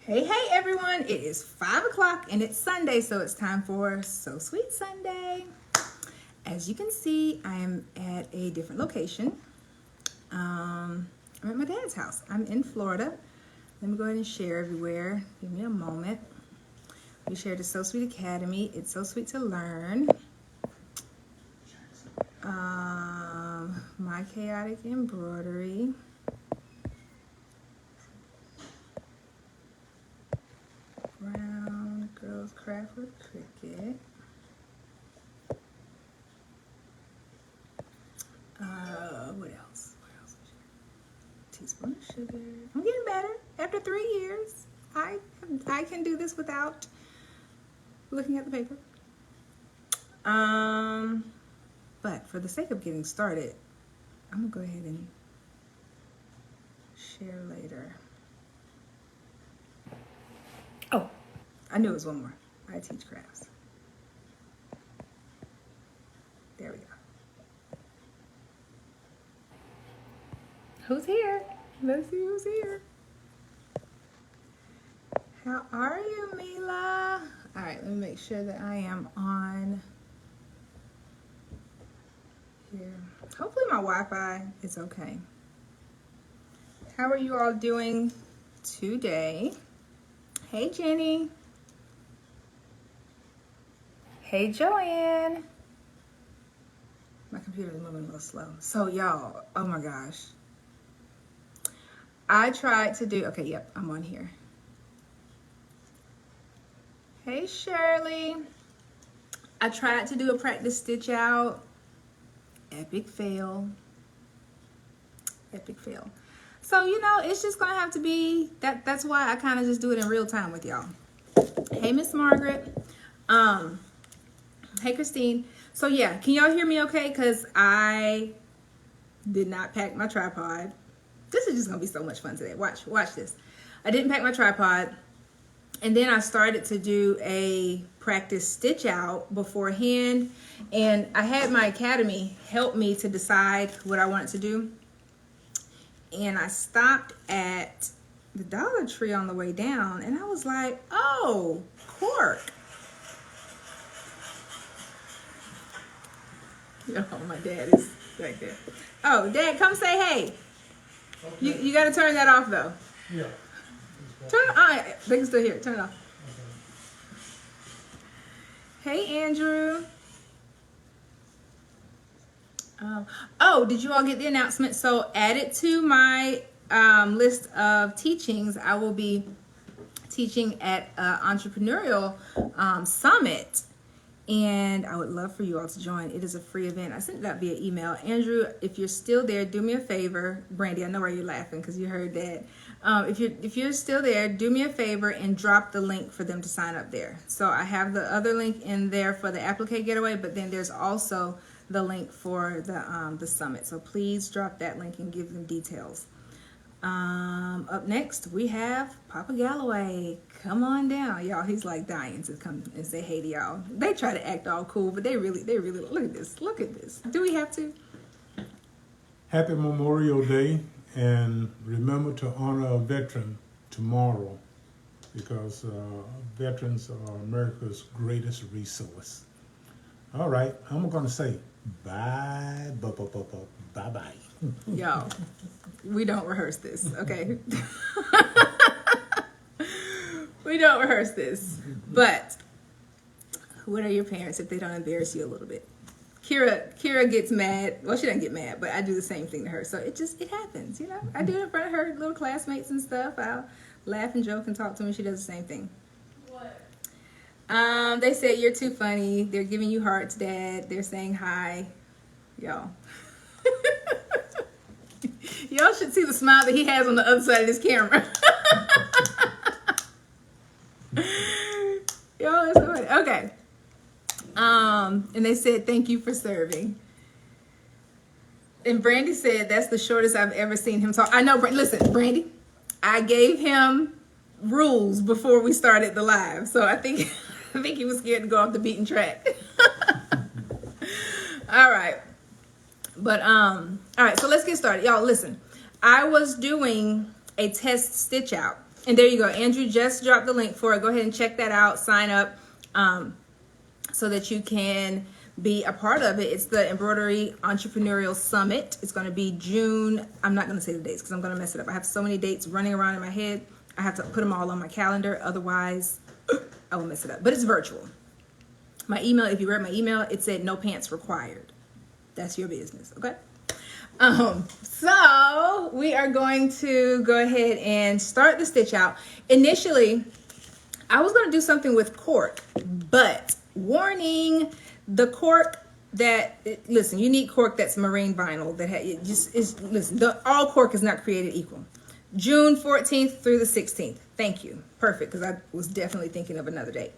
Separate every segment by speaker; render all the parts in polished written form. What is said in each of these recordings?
Speaker 1: Hey everyone, it is 5 o'clock and it's Sunday, so it's time for So Sweet Sunday. As you can see, I am at a different location. I'm at my dad's house. I'm in Florida. Let me go ahead and share everywhere. Give me a moment. We shared the So Sweet Academy. It's so sweet to learn. My chaotic embroidery. Brown girls craft with cricket. What else? Teaspoon of sugar. I'm getting better. After 3 years, I can do this without looking at the paper. But for the sake of getting started, I'm gonna go ahead and share later. Oh, I knew it was one more. I teach crafts. There we go. Who's here? Let's see who's here. How are you, Mila? All right, let me make sure that I am on here. Hopefully my Wi-Fi is okay. How are you all doing today? Hey, Jenny. Hey, Joanne. My computer is moving a little slow. So, y'all, oh my gosh. I tried to do, okay, yep, I'm on here. Hey, Shirley. I tried to do a practice stitch out. Epic fail. Epic fail. So, you know, it's just gonna have to be, that's why I kind of just do it in real time with y'all. Hey, Miss Margaret. Hey, Christine. So yeah, can y'all hear me okay? Because I did not pack my tripod. This is just gonna be so much fun today. Watch this. I didn't pack my tripod. And then I started to do a practice stitch out beforehand. And I had my academy help me to decide what I wanted to do. And I stopped at the Dollar Tree on the way down. And I was like, oh, cork. Yo, my dad is right there. Oh, Dad, come say hey. Okay. You got to turn that off, though.
Speaker 2: Yeah.
Speaker 1: Turn it on. They can still hear it. Turn it off. Okay. Hey, Andrew. Oh, did you all get the announcement? So added to my list of teachings, I will be teaching at Entrepreneurial Summit. And I would love for you all to join. It is a free event. I sent it out via email. Andrew, if you're still there, do me a favor. Brandy, I know why you're laughing because you heard that. If you're still there, do me a favor and drop the link for them to sign up there. So I have the other link in there for the Applique Getaway, but then there's also the link for the summit. So please drop that link and give them details. Up next, we have Papa Galloway. Come on down, y'all. He's like dying to come and say hey to y'all. They try to act all cool, but they really look at this. Look at this. Do we have to?
Speaker 2: Happy Memorial Day, and remember to honor a veteran tomorrow, because veterans are America's greatest resource. All right, I'm gonna say bye.
Speaker 1: Y'all, we don't rehearse this, okay? We don't rehearse this. But what are your parents if they don't embarrass you a little bit? Kira gets mad. Well, she doesn't get mad, but I do the same thing to her. So it happens, you know? I do it in front of her little classmates and stuff. I'll laugh and joke and talk to them. She does the same thing. What? They said you're too funny. They're giving you hearts, Dad. They're saying hi. Y'all. Y'all should see the smile that he has on the other side of this camera. Y'all, that's so funny. Okay. And they said, thank you for serving. And Brandy said, that's the shortest I've ever seen him talk. I know, listen, Brandy, I gave him rules before we started the live. So I think he was scared to go off the beaten track. All right. But, all right, so let's get started. Y'all, listen, I was doing a test stitch out And there you go. Andrew just dropped the link for it. Go ahead and check that out. Sign up so that you can be a part of it. It's the Embroidery Entrepreneurial Summit. It's going to be June. I'm not going to say the dates because I'm going to mess it up. I have so many dates running around in my head. I have to put them all on my calendar. Otherwise, I will mess it up. But it's virtual. My email, if you read my email, it said no pants required. That's your business, okay? So we are going to go ahead and start the stitch out. Initially, I was going to do something with cork, but warning, the cork that, listen, you need cork that's marine vinyl that it just is, listen, all cork is not created equal. June 14th through the 16th. Thank you. Perfect, because I was definitely thinking of another date.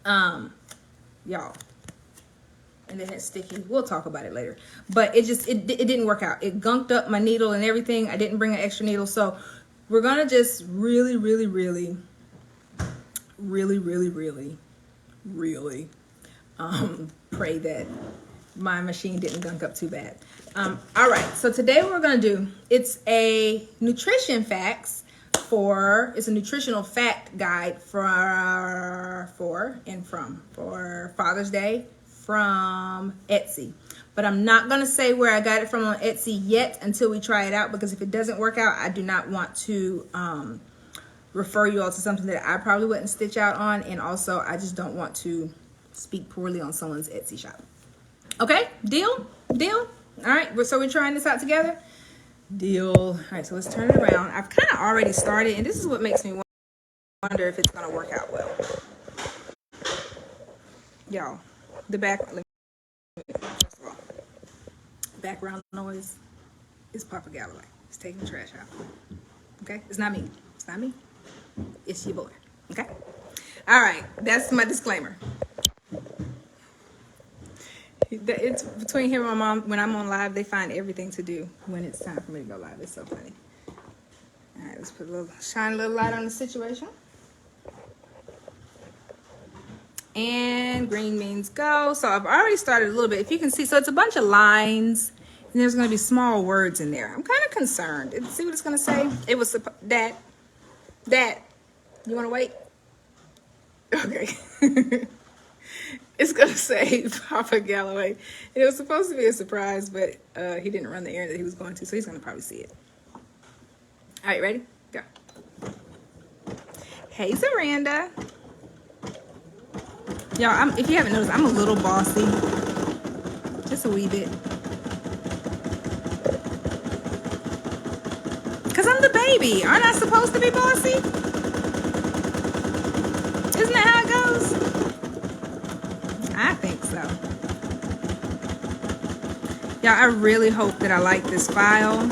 Speaker 1: Y'all. And then it's sticky. We'll talk about it later. But it didn't work out. It gunked up my needle and everything. I didn't bring an extra needle. So we're going to just really pray that my machine didn't gunk up too bad. All right. So today what we're going to do, it's a nutrition facts it's a nutritional fact guide for Father's Day from Etsy. But I'm not going to say where I got it from on Etsy yet until we try it out, because if it doesn't work out, I do not want to refer you all to something that I probably wouldn't stitch out on. And also, I just don't want to speak poorly on someone's Etsy shop. Okay? Deal? All right. So we're trying this out together? Deal. All right. So let's turn it around. I've kind of already started, and this is what makes me wonder if it's going to work out well. Y'all, the background noise is Papa Galloway. He's taking the trash out. Okay? It's not me. It's your boy. Okay? All right. That's my disclaimer. It's between him and my mom. When I'm on live, they find everything to do when it's time for me to go live. It's so funny. All right, let's shine a little light on the situation. And green means go. So I've already started a little bit. If you can see, so it's a bunch of lines, and there's going to be small words in there. I'm kind of concerned. See what it's going to say? It was Dad. You want to wait? Okay. It's going to say Papa Galloway. And it was supposed to be a surprise, but he didn't run the errand that he was going to, so he's going to probably see it. All right, ready? Go. Hey, Zaranda. Y'all, if you haven't noticed, I'm a little bossy. Just a wee bit. Because I'm the baby. Aren't I supposed to be bossy? Isn't that how it goes? I think so. Y'all, I really hope that I like this file.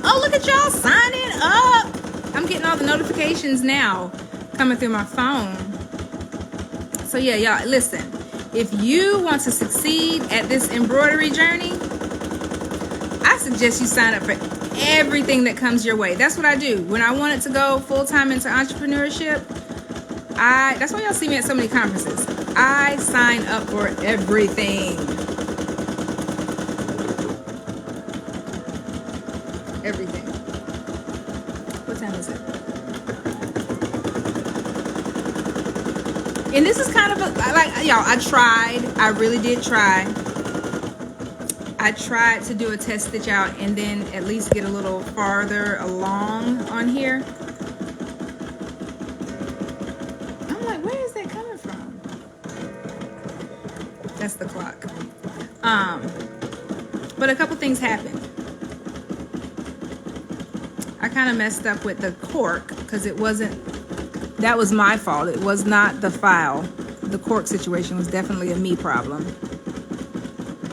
Speaker 1: Oh, look at y'all signing up. I'm getting all the notifications now coming through my phone. So yeah, y'all, listen. If you want to succeed at this embroidery journey, I suggest you sign up for everything that comes your way. That's what I do. When I wanted to go full-time into entrepreneurship, that's why y'all see me at so many conferences. I sign up for everything. Everything. What time is it? And this is kind of y'all, I really did try. I tried to do a test stitch out and then at least get a little farther along on here. That's the clock. But a couple things happened. I kind of messed up with the cork because that was my fault. It was not the file. The cork situation was definitely a me problem.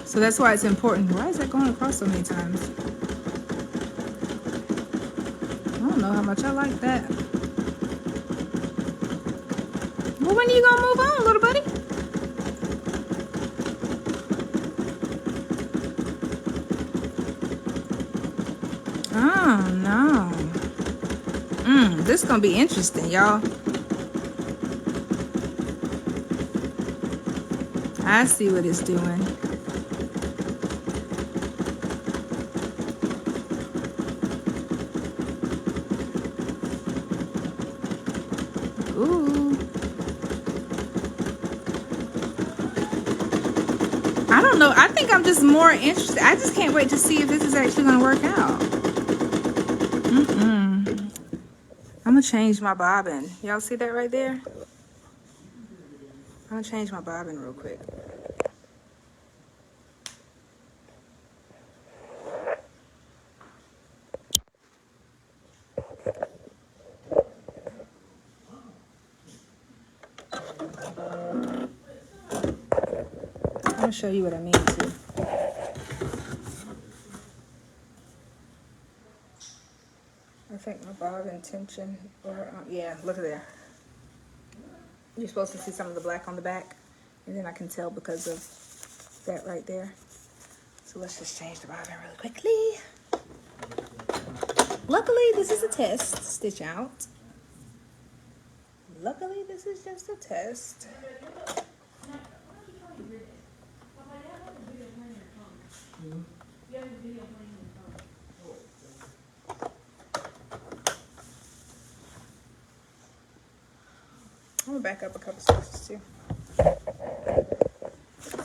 Speaker 1: So that's why it's important. Why is that going across so many times? I don't know how much I like that. Well, when are you gonna move on, little buddy? Oh, no. This is going to be interesting, y'all. I see what it's doing. Ooh. I don't know. I think I'm just more interested. I just can't wait to see if this is actually going to work out. I'm going to change my bobbin. Y'all see that right there? I'm going to change my bobbin real quick. I'm going to show you what I mean too. I think my bobbin tension, or yeah, look at there. You're supposed to see some of the black on the back, and then I can tell because of that right there. So let's just change the bobbin really quickly. Luckily, this is a test stitch out. Luckily, this is just a test. I'm gonna back up a couple stitches too.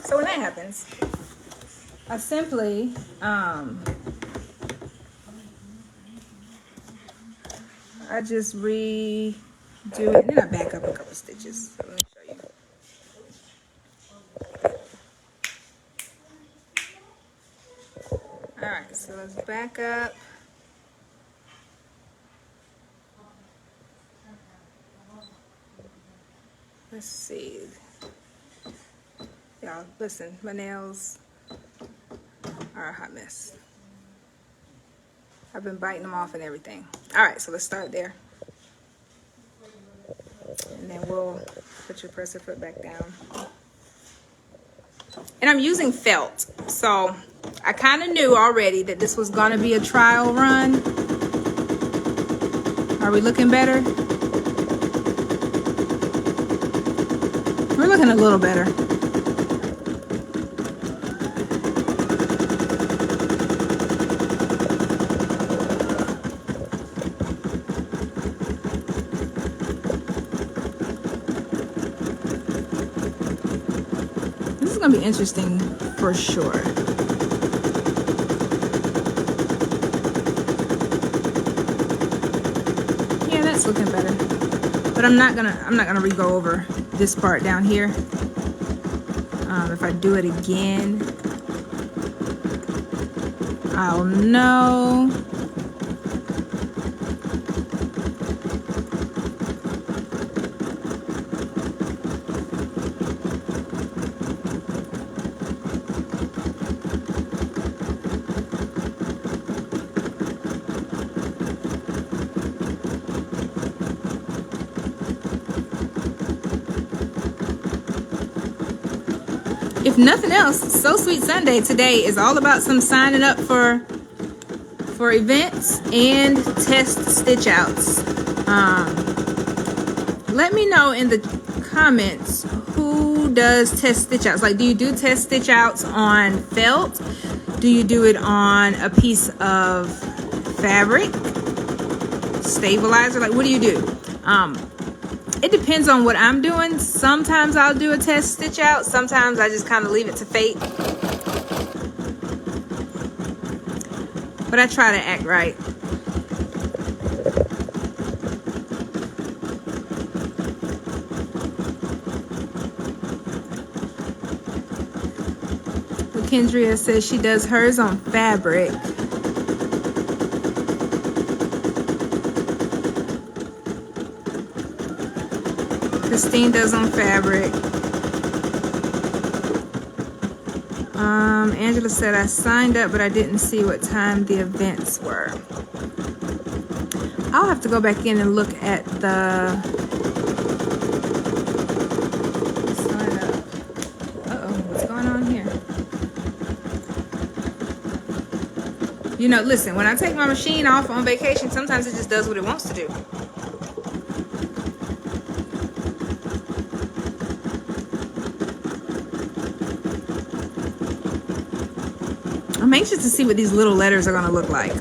Speaker 1: So when that happens, I simply I just redo it, and then I back up a couple stitches. So let me show you. All right, so let's back up. Let's see. Y'all, listen, my nails are a hot mess. I've been biting them off and everything. All right, so let's start there. And then we'll put your presser foot back down. And I'm using felt. So I kind of knew already that this was going to be a trial run. Are we looking better? We're looking a little better. This is going to be interesting for sure. Yeah, that's looking better. But I'm not gonna re-go over this part down here. If I do it again, I'll know. If nothing else, So Sweet Sunday today is all about some signing up for events and test stitch outs. Let me know in the comments who does test stitch outs. Like, do you do test stitch outs on felt? Do you do it on a piece of fabric, stabilizer? Like, what do you do? It depends on what I'm doing. Sometimes I'll do a test stitch out. Sometimes I just kind of leave it to fate. But I try to act right. Kendria says she does hers on fabric. Christine does on fabric. Angela said I signed up, but I didn't see what time the events were. I'll have to go back in and look at the sign up. Uh-oh, what's going on here? You know, listen, when I take my machine off on vacation, sometimes it just does what it wants to do. I'm anxious to see what these little letters are going to look like.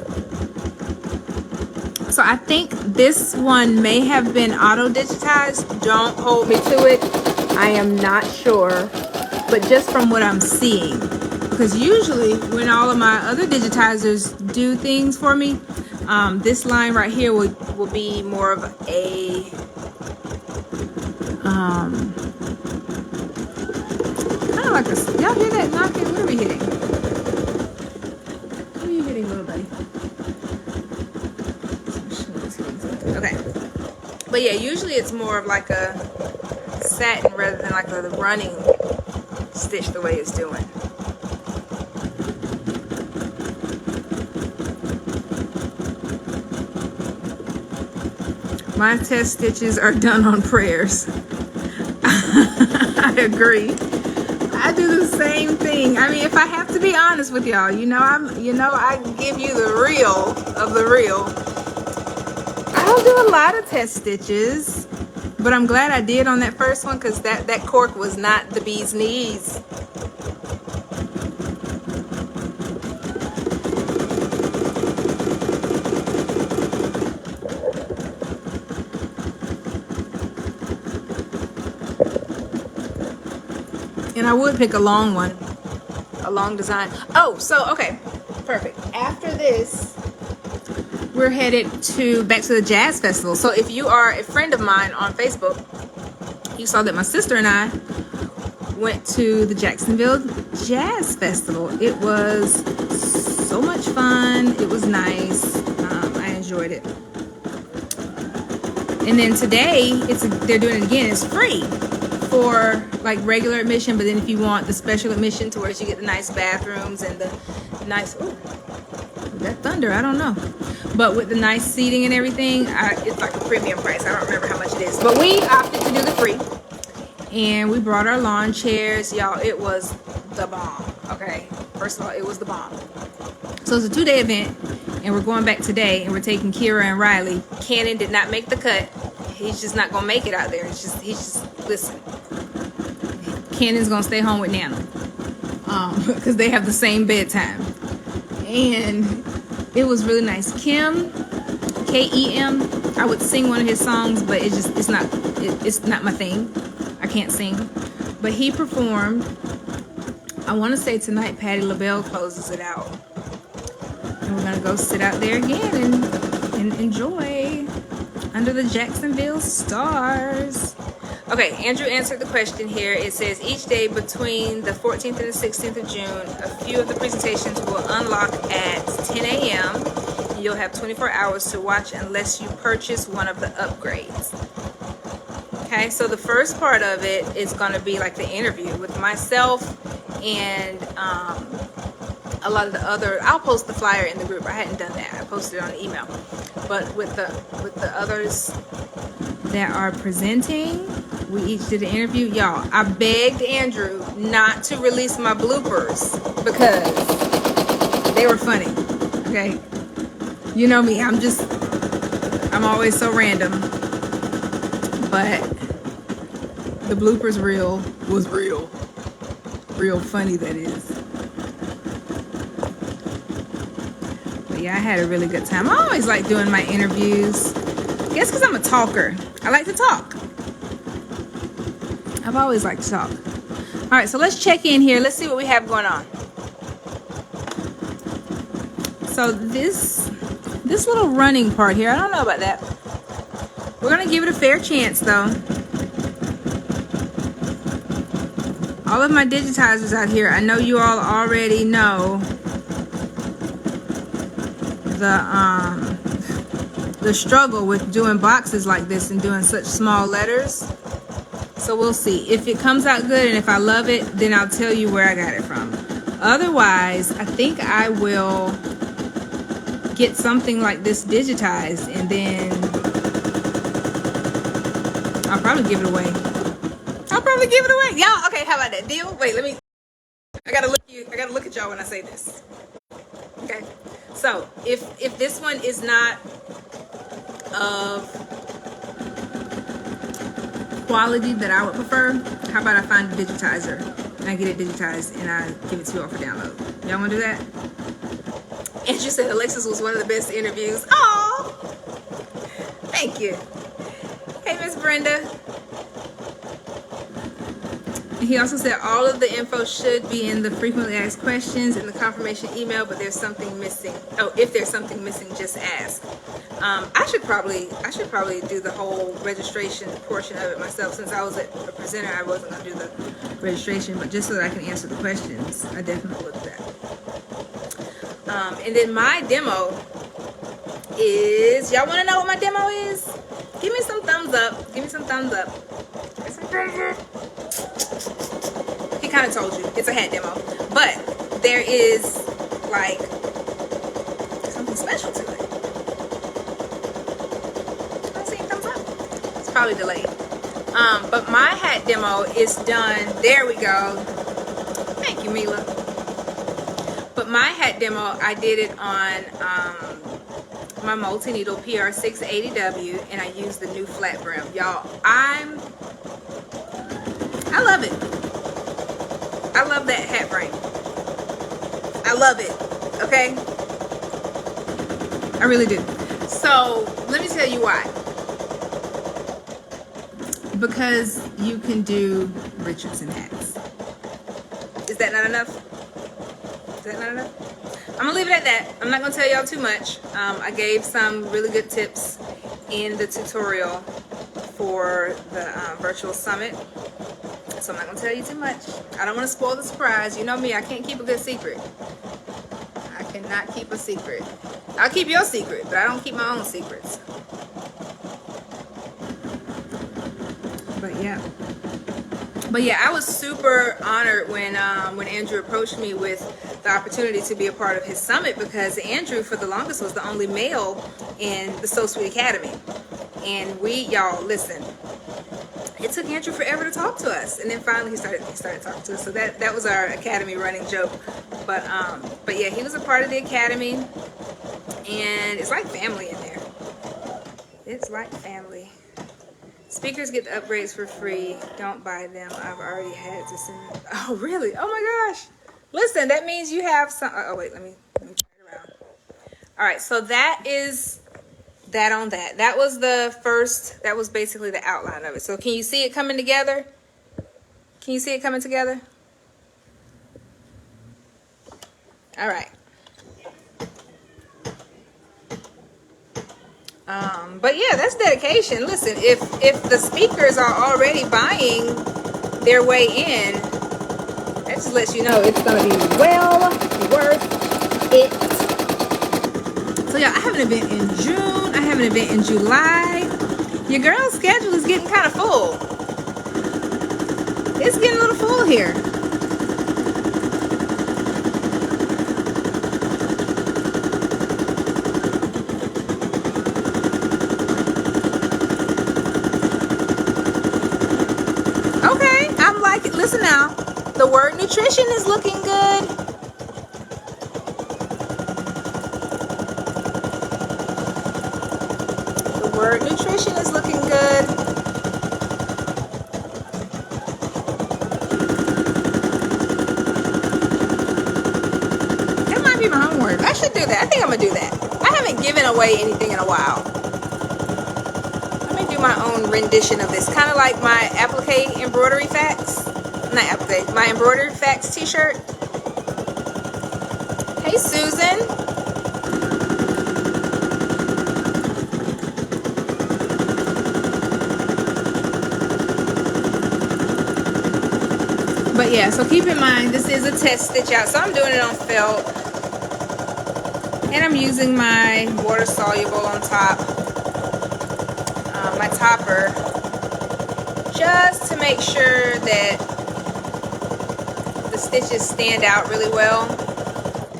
Speaker 1: So I think this one may have been auto digitized. Don't hold me to it. I am not sure, but just from what I'm seeing, because usually when all of my other digitizers do things for me, this line right here will be more of a kind of like a, y'all hear that knocking? What are we hitting? What are you hitting, little buddy? Okay. But yeah, usually it's more of like a satin rather than like a running stitch the way it's doing. My test stitches are done on prayers. I agree. I do the same thing. I mean, if I have to be honest with y'all, I give you the real of the real. I don't do a lot of test stitches, but I'm glad I did on that first one because that cork was not the bee's knees. And I would pick a long one, a long design. Oh, so, okay, perfect. After this, we're headed back to the jazz festival. So if you are a friend of mine on Facebook, you saw that my sister and I went to the Jacksonville Jazz Festival. It was so much fun. It was nice. I enjoyed it. And then today, they're doing it again. It's free for like regular admission, but then if you want the special admission to where you get the nice bathrooms and the nice, ooh, that thunder, I don't know, but with the nice seating and everything, it's like a premium price. I don't remember how much it is, but we opted to do the free, and we brought our lawn chairs. Y'all, it was the bomb. Okay, first of all, it was the bomb. So it's a 2-day event, and we're going back today, and we're taking Kira and Riley. Cannon did not make the cut. He's just not gonna make it out there. He's just listen. Cannon's gonna stay home with Nana, because they have the same bedtime, and it was really nice. Kem, I would sing one of his songs, but it's not my thing. I can't sing, but he performed. I want to say tonight Patti LaBelle closes it out, and we're gonna go sit out there again and enjoy under the Jacksonville stars. Okay, Andrew answered the question here. It says each day between the 14th and the 16th of June, a few of the presentations will unlock at 10 a.m. You'll have 24 hours to watch unless you purchase one of the upgrades. Okay, so the first part of it is going to be like the interview with myself and a lot of the other. I'll post the flyer in the group. I hadn't done that. I posted it on the email. But with the others that are presenting, we each did an interview. Y'all, I begged Andrew not to release my bloopers because they were funny. Okay, you know me. I'm always so random. But the bloopers reel was real funny, that is. But yeah, I had a really good time. I always like doing my interviews. I guess because I'm a talker. I like to talk. I've always liked to talk. All right, so let's check in here. Let's see what we have going on. So this little running part here, I don't know about that. We're gonna give it a fair chance though. All of my digitizers out here, I know you all already know the struggle with doing boxes like this and doing such small letters. So we'll see. If it comes out good and if I love it, then I'll tell you where I got it from. Otherwise, I think I will get something like this digitized and then I'll probably give it away. Y'all, okay, how about that? Deal? Wait, I gotta look at y'all when I say this. Okay. So if this one is not of quality that I would prefer, how about I find a digitizer and I get it digitized and I give it to you all for download. Y'all wanna do that? Andrew said Alexis was one of the best interviews. Aww. Thank you. Hey, Miss Brenda. He also said all of the info should be in the frequently asked questions in the confirmation email, but there's something missing. Oh, if there's something missing, just ask. I should probably do the whole registration portion of it myself. Since I was a presenter, I wasn't gonna do the registration, but just so that I can answer the questions, I definitely will do that. And then my demo is, y'all want to know what my demo is? Give me some thumbs up. Give me some thumbs up. Give me some thumbs up. He kind of told you it's a hat demo, but there is like something special to it. I see thumbs up. It's probably delayed. But my hat demo is done. There we go. Thank you, Mila. But my hat demo, I did it on my multi-needle PR680W, and I used the new flat brim. Y'all, I love it. I love that hat frame. I love it. Okay? I really do. So, let me tell you why. Because you can do Richardson hats. Is that not enough? Is that not enough? I'm gonna leave it at that. I'm not gonna tell y'all too much. I gave some really good tips in the tutorial for the virtual summit. So I'm not gonna tell you too much. I don't want to spoil the surprise. You know me, I can't keep a good secret. I cannot keep a secret. I'll keep your secret, but I don't keep my own secrets. But yeah, I was super honored when Andrew approached me with the opportunity to be a part of his summit, because Andrew, for the longest, was the only male in the So Sweet Academy. And y'all, listen, it took Andrew forever to talk to us, and then finally he started talking to us. So that was our academy running joke. But yeah, he was a part of the academy, and it's like family in there. It's like family. Speakers get the upgrades for free. Don't buy them. I've already had to send them. Oh, really? Oh my gosh. Listen, that means you have some. Oh, wait, let me turn it around. All right, so that is that on that. That was the first, that was basically the outline of it. So can you see it coming together? Can you see it coming together? All right. But yeah, that's dedication. Listen, if the speakers are already buying their way in, that just lets you know it's gonna be well worth it. So yeah, I have an event in June. I have an event in July. Your girl's schedule is getting kind of full. It's getting a little full here. Listen now, the word nutrition is looking good. The word nutrition is looking good. That might be my homework. I should do that. I think I'm gonna do that. I haven't given away anything in a while. Let me do my own rendition of this, kind of like my applique embroidery facts. Not applique, my embroidered facts t-shirt. Hey, Susan. But yeah, so keep in mind, this is a test stitch out, so I'm doing it on felt. And I'm using my water soluble on top, my topper, just to make sure that the stitches stand out really well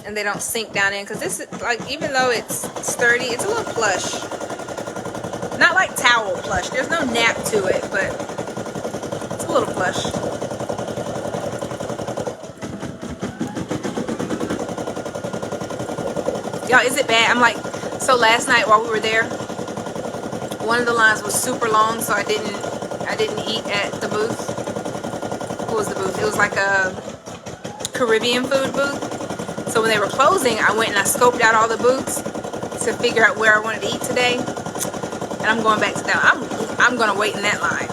Speaker 1: and they don't sink down in, because this is like, even though it's sturdy, it's a little plush. Not like towel plush. There's no nap to it, but it's a little plush. Y'all, is it bad? I'm like, so last night while we were there, one of the lines was super long, so I didn't eat at the booth. What was the booth? It was like a Caribbean food booth. So when they were closing, I went and I scoped out all the booths to figure out where I wanted to eat today. and I'm going back to them. I'm gonna wait in that line.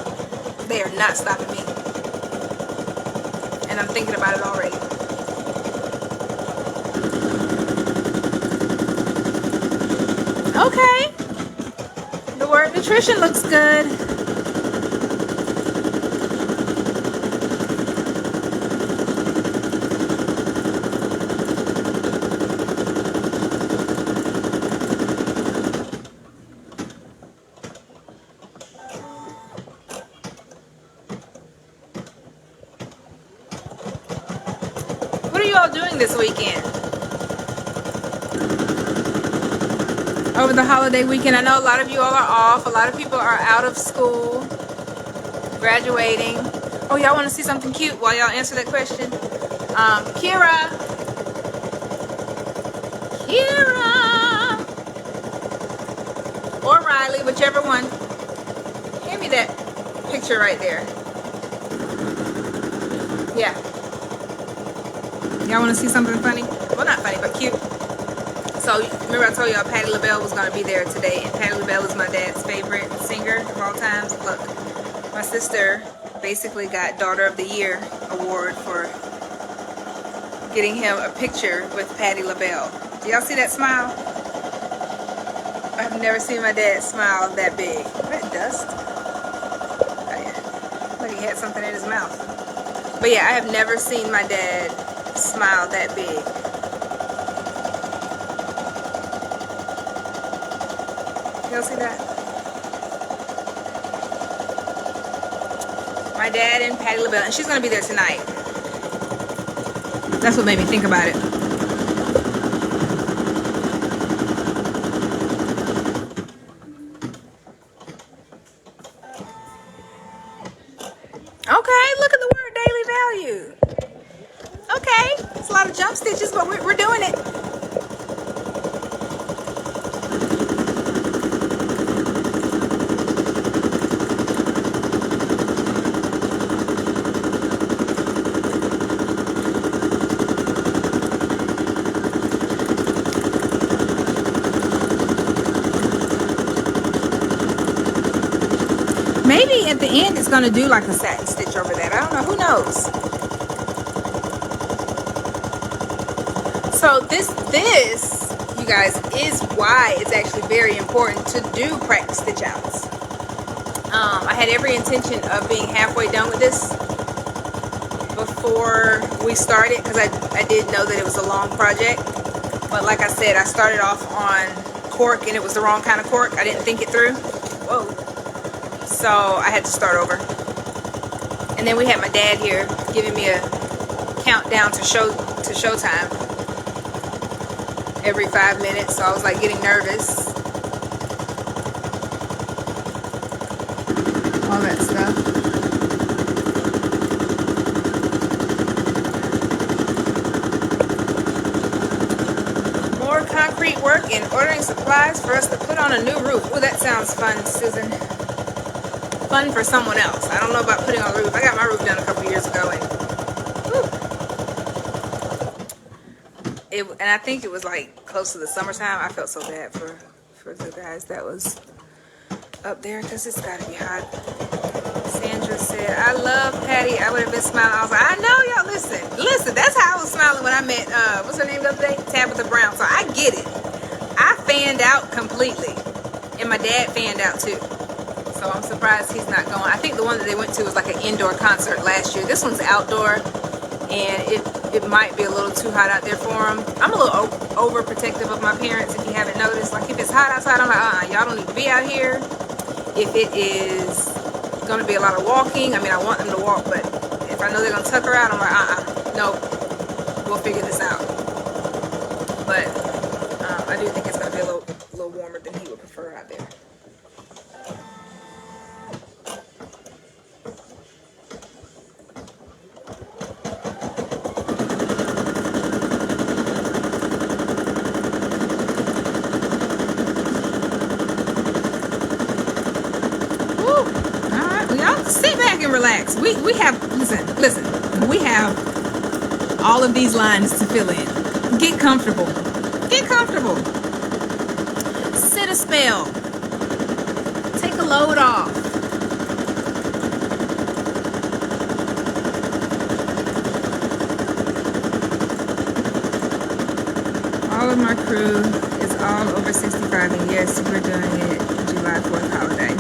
Speaker 1: They are not stopping me, and I'm thinking about it already. Okay, the word nutrition looks good. What are you all doing this weekend? Over the holiday weekend, I know a lot of you all are off. A lot of people are out of school, graduating. Oh, y'all want to see something cute while y'all answer that question? Kira, or Riley, whichever one. Hand me that picture right there. Yeah. Y'all want to see something funny? Well, not funny, but cute. So, remember I told y'all Patti LaBelle was going to be there today, and Patti LaBelle is my dad's favorite singer of all times. Look, my sister basically got Daughter of the Year award for getting him a picture with Patti LaBelle. Do y'all see that smile? I've never seen my dad smile that big. Is that dust? Oh yeah. Look, he had something in his mouth. But yeah, I have never seen my dad smile that big. Y'all see that? My dad and Patti LaBelle, and she's gonna be there tonight. That's what made me think about it. Okay, look at the word daily value. Okay, it's a lot of jump stitches, but we're doing it. Maybe at the end it's going to do like a satin stitch over that. I don't know. Who knows? So this, you guys, is why it's actually very important to do practice stitch outs. I had every intention of being halfway done with this before we started, because I did know that it was a long project. But like I said, I started off on cork and it was the wrong kind of cork. I didn't think it through. Whoa. So I had to start over. And then we had my dad here giving me a countdown to showtime every 5 minutes. So I was like getting nervous. All that stuff. More concrete work and ordering supplies for us to put on a new roof. Oh, that sounds fun, Susan. Fun for someone else. I don't know about putting on a roof. I got my roof done a couple years ago, and I think it was like close to the summertime. I felt so bad for the guys that was up there, because it's got to be hot. Sandra said, I love Patti. I would have been smiling. I was like, I know, y'all. Listen, that's how I was smiling when I met what's her name the other day, Tabitha Brown. So I get it. I fanned out completely, and my dad fanned out too. So I'm surprised he's not going. I think the one that they went to was like an indoor concert last year. This one's outdoor, and it might be a little too hot out there for him. I'm a little overprotective of my parents, if you haven't noticed. Like, if it's hot outside, I'm like, y'all don't need to be out here. If it is going to be a lot of walking, I mean, I want them to walk, but if I know they're going to tuck her out, I'm like, nope, we'll figure this out. But I do think it's going to be a little warmer than he would prefer out there. Sit back and relax. We have, listen, we have all of these lines to fill in. Get comfortable. Get comfortable. Sit a spell. the load off. All of my crew is all over 65, and yes, we're doing it July 4th holiday.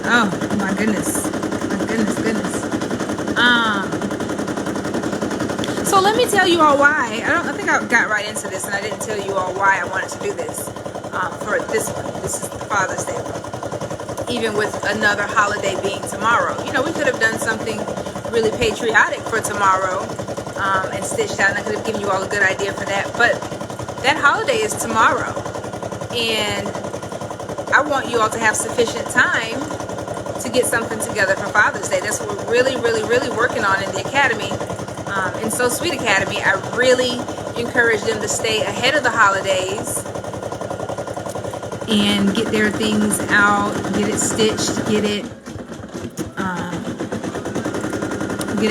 Speaker 1: Oh my goodness, goodness. So let me tell you all why. I think I got right into this, and I didn't tell you all why I wanted to do this for this one. This is Father's Day. Even with another holiday being tomorrow, you know, we could have done something really patriotic for tomorrow and stitched out, and I could have given you all a good idea for that. But that holiday is tomorrow, and I want you all to have sufficient time to get something together for Father's Day. That's what we're really working on in the Academy. In So Sweet Academy, I really encourage them to stay ahead of the holidays and get their things out, get it stitched, get it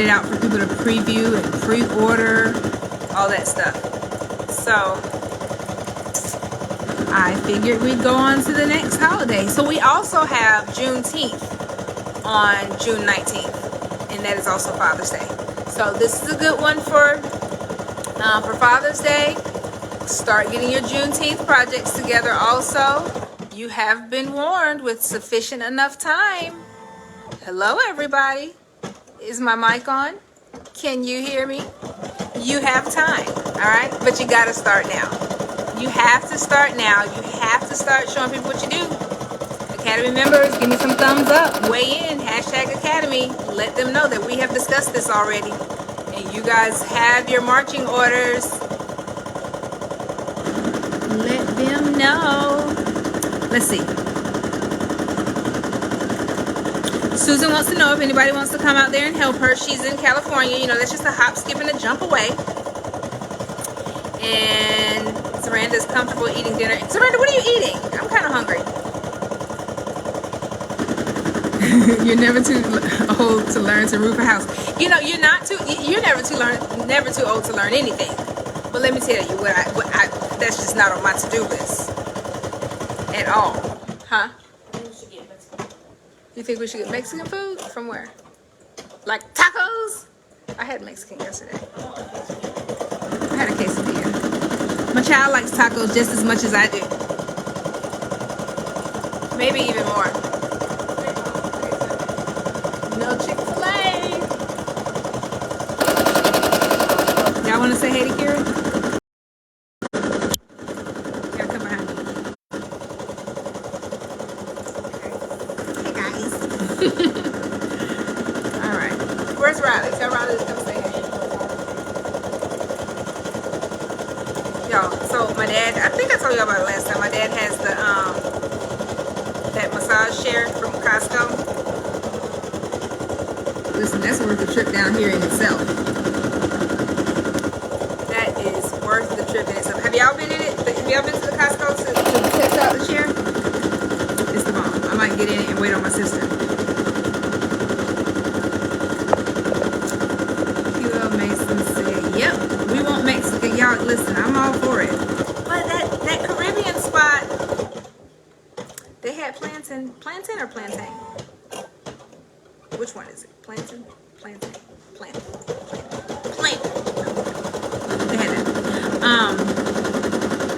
Speaker 1: out for people to preview and pre-order, all that stuff. So I figured we'd go on to the next holiday. So we also have Juneteenth on June 19th, and that is also Father's Day. So this is a good one for Father's Day. Start getting your Juneteenth projects together also. You have been warned with sufficient enough time. Hello, everybody. Is my mic on? Can you hear me? You have time, all right? But you got to start now. You have to start now. You have to start showing people what you do. Academy members, give me some thumbs up. Weigh in, #Academy. Let them know that we have discussed this already. And you guys have your marching orders. Let them know. Let's see. Susan wants to know if anybody wants to come out there and help her. She's in California. You know, that's just a hop, skip, and a jump away. And Zoranda's comfortable eating dinner. Zoranda, what are you eating? I'm kind of hungry. You're never too old to learn to roof a house. You know, you're never too old to learn anything. But let me tell you that's just not on my to-do list at all. Huh? You think we should get Mexican food? From where? Like tacos? I had Mexican yesterday. I had a quesadilla. My child likes tacos just as much as I do. Maybe even more. No Chick-fil-A. Y'all want to say hey to Kira? Gotta come behind me. Hey guys. All right. Where's Riley? Tell Riley to come say hey. Y'all, so my dad, I think I told y'all about it last time. My dad has the that massage chair from Costco. Listen, that's worth the trip down here in itself. That is worth the trip in itself. Have y'all been in it? Have y'all been to the Costco to test out the chair? It's the bomb. I might get in it and wait on my sister. Kilo Mason said, yep, we want Mexican. Y'all, listen, I'm all for it. But that Caribbean spot, they had plantain or plantain? Which one is it? Plantain. They had that.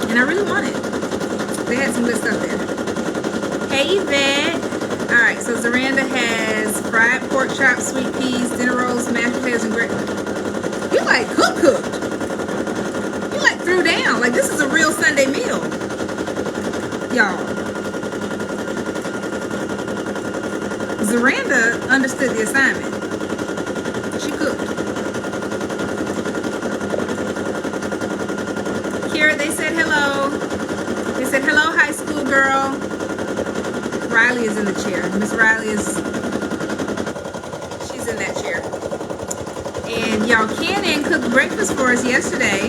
Speaker 1: And I really want it. They had some good stuff there. Hey, Yvette. All right, so Zoranda has fried pork chops, sweet peas, dinner rolls, mashed potatoes, and gravy. You like cooked. You like threw down. Like this is a real Sunday meal. Y'all. Zoranda understood the assignment. She cooked. Kira, they said hello. They said hello, high school girl. Riley is in the chair. Miss Riley she's in that chair. And y'all, Cannon cooked breakfast for us yesterday.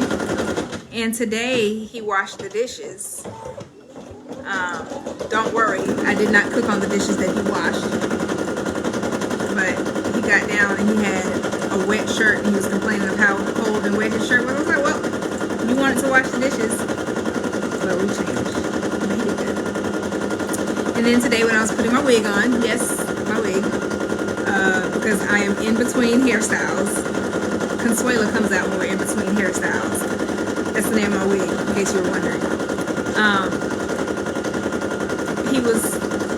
Speaker 1: And today he washed the dishes. Don't worry, I did not cook on the dishes that he washed. But he got down and he had a wet shirt and he was complaining of how cold and wet his shirt was. I was like, well, you wanted to wash the dishes. Well, we changed. But he did good. And And then today when I was putting my wig on, yes, my wig, because I am in between hairstyles. Consuela comes out when we're in between hairstyles. That's the name of my wig, in case you were wondering. He was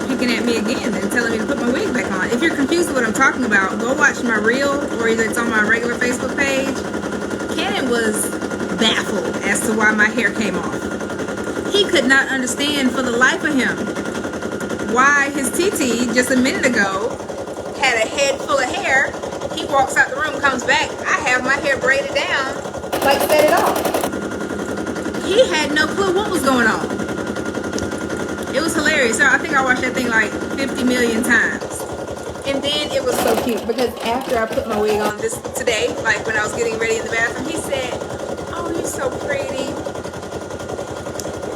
Speaker 1: picking at me again and telling me to put my wig back on. If you're confused with what I'm talking about, go watch my reel, or either it's on my regular Facebook page. Cannon was baffled as to why my hair came off. He could not understand for the life of him why his TT just a minute ago had a head full of hair. He walks out the room, comes back. I have my hair braided down, like set it off. He had no clue what was going on. It was hilarious. So I think I watched that thing like 50 million times. And then it was so cute because after I put my wig on this today, like when I was getting ready in the bathroom, he said, "Oh, you're so pretty."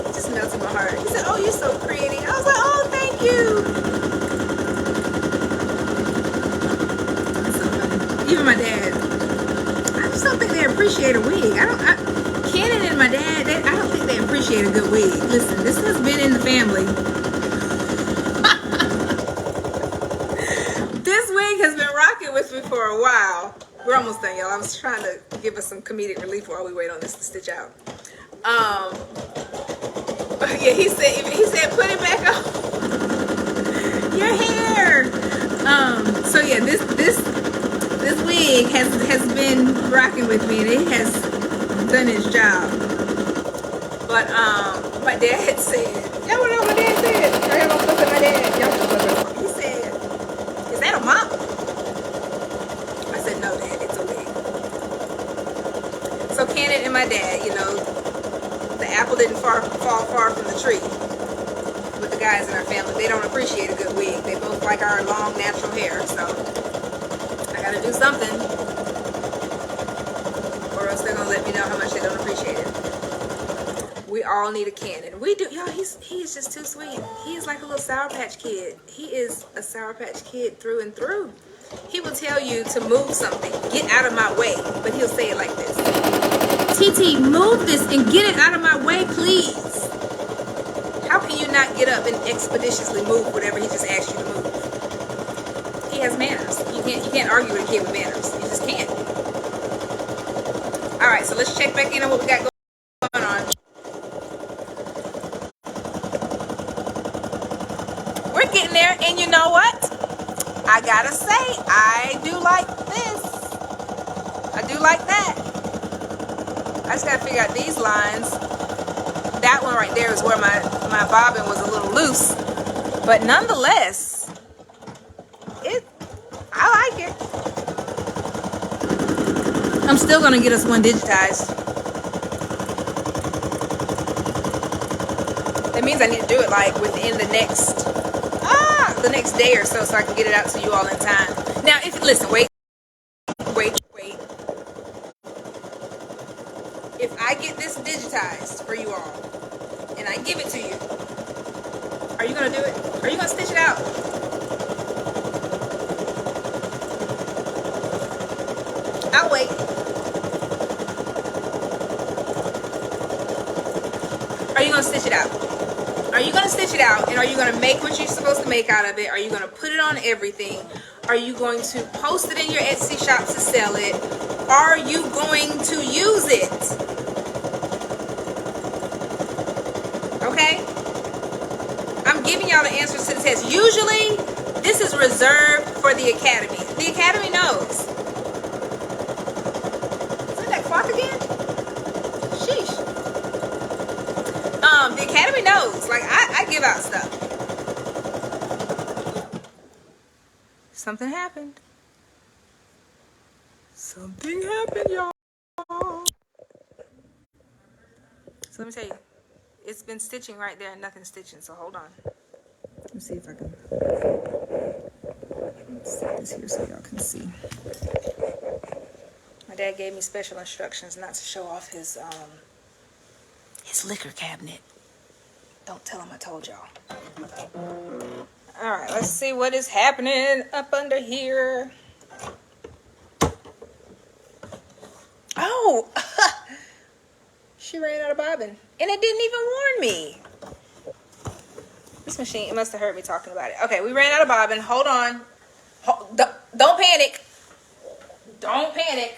Speaker 1: It just melted my heart. He said, "Oh, you're so pretty." I was like, "Oh, thank you." That's so funny. Even my dad. I just don't think they appreciate a wig. Cannon and my dad, I don't think they appreciate a good wig. Listen, this has been in the family. This wig has been rocking with me for a while. We're almost done, y'all. I was trying to give us some comedic relief while we wait on this to stitch out. Yeah, he said, put it back on your hair. So yeah, this wig has been rocking with me, and it has done its job. But my dad said, y'all wanna know what my dad said? I have a look at my dad. Y'all just look at him. He said, "Is that a mop?" I said, "No, Dad, it's a wig." So Cannon and my dad, the apple didn't fall far from the tree with the guys in our family. They don't appreciate a good wig. They both like our long natural hair, so I gotta do something, or else they're gonna let me know how much they don't appreciate it. We all need a Cannon. We do, y'all. He is just too sweet. He is like a little Sour Patch Kid. He is a Sour Patch Kid through and through. He will tell you to move something, get out of my way, but he'll say it like this: "TT, move this and get it out of my way, please." How can you not get up and expeditiously move whatever he just asked you to move? He has manners. You can't argue with a kid with manners. You just can't. All right, so let's check back in on what we got going on. We're getting there, and you know what? I gotta say, I do like this. I do like that. I just gotta figure out these lines. That one right there is where my bobbin was a little loose, but nonetheless, I like it. I'm still gonna get us one digitized. That means I need to do it like within the next day or so I can get it out to you all in time. Now, listen, wait. If I get this digitized for you all and I give it to you, are you gonna do it? Are you gonna stitch it out? I'll wait. Are you gonna stitch it out? Are you going to stitch it out, and are you going to make what you're supposed to make out of it? Are you going to put it on everything? Are you going to post it in your Etsy shop to sell it? Are you going to use it? Okay? I'm giving y'all the answers to the test. Usually, this is reserved for the Academy. The Academy knows. Is that clock again? Sheesh. The Academy knows. Like, I give out stuff. Something happened. Something happened, y'all. So let me tell you. It's been stitching right there and nothing stitching. So hold on. Let me see if I can. Let's set this here so y'all can see. My dad gave me special instructions not to show off his liquor cabinet. Don't tell him I told y'all. All right, let's see what is happening up under here. Oh, she ran out of bobbin, and it didn't even warn me. This machine, it must have heard me talking about it. Okay, we ran out of bobbin. Hold on. Don't panic. Don't panic.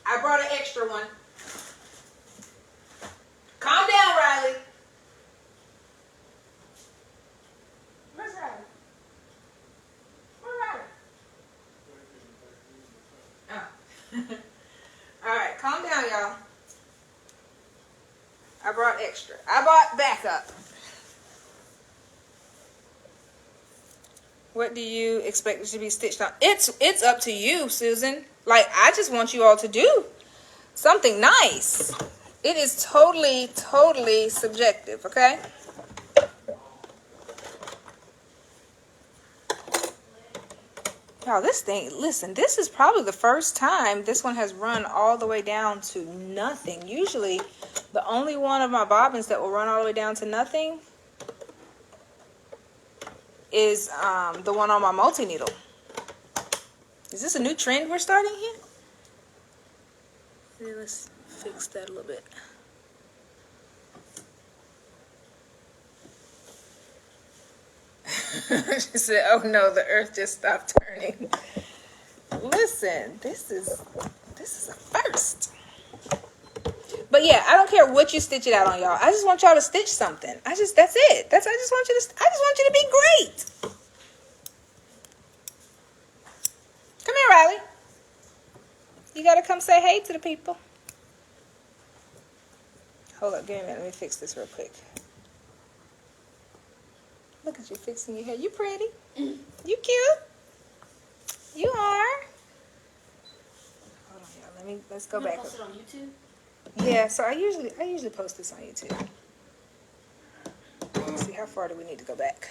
Speaker 1: I brought an extra one. Calm down, Riley. Where's Riley? Where's Riley? Oh. All right, calm down, y'all. I brought extra. I bought backup. What do you expect it to be stitched on? It's up to you, Susan. Like, I just want you all to do something nice. It is totally, totally subjective, okay? Y'all, this thing, listen, this is probably the first time this one has run all the way down to nothing. Usually, the only one of my bobbins that will run all the way down to nothing is the one on my multi-needle. Is this a new trend we're starting here? Let's fix that a little bit. She said, oh no, the earth just stopped turning. Listen, this is a first. But yeah, I don't care what you stitch it out on, y'all. I just want y'all to stitch something. That's it. I just want you to be great. Come here, Riley. You gotta come say hey to the people. Hold up, give me a minute. Let me fix this real quick. Look at you fixing your hair. You pretty. You cute. You are. Hold on, y'all. Let's go back.
Speaker 3: Post it on YouTube?
Speaker 1: Yeah, so I usually post this on YouTube. Let's see, how far do we need to go back?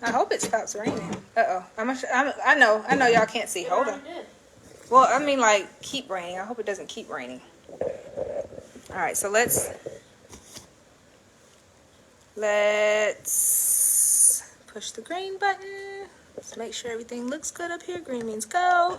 Speaker 1: I hope it stops raining. Uh-oh. I know y'all can't see. Hold on. Well, I mean, like, keep raining. I hope it doesn't keep raining. All right, so let's push the green button. Let's make sure everything looks good up here. Green means go.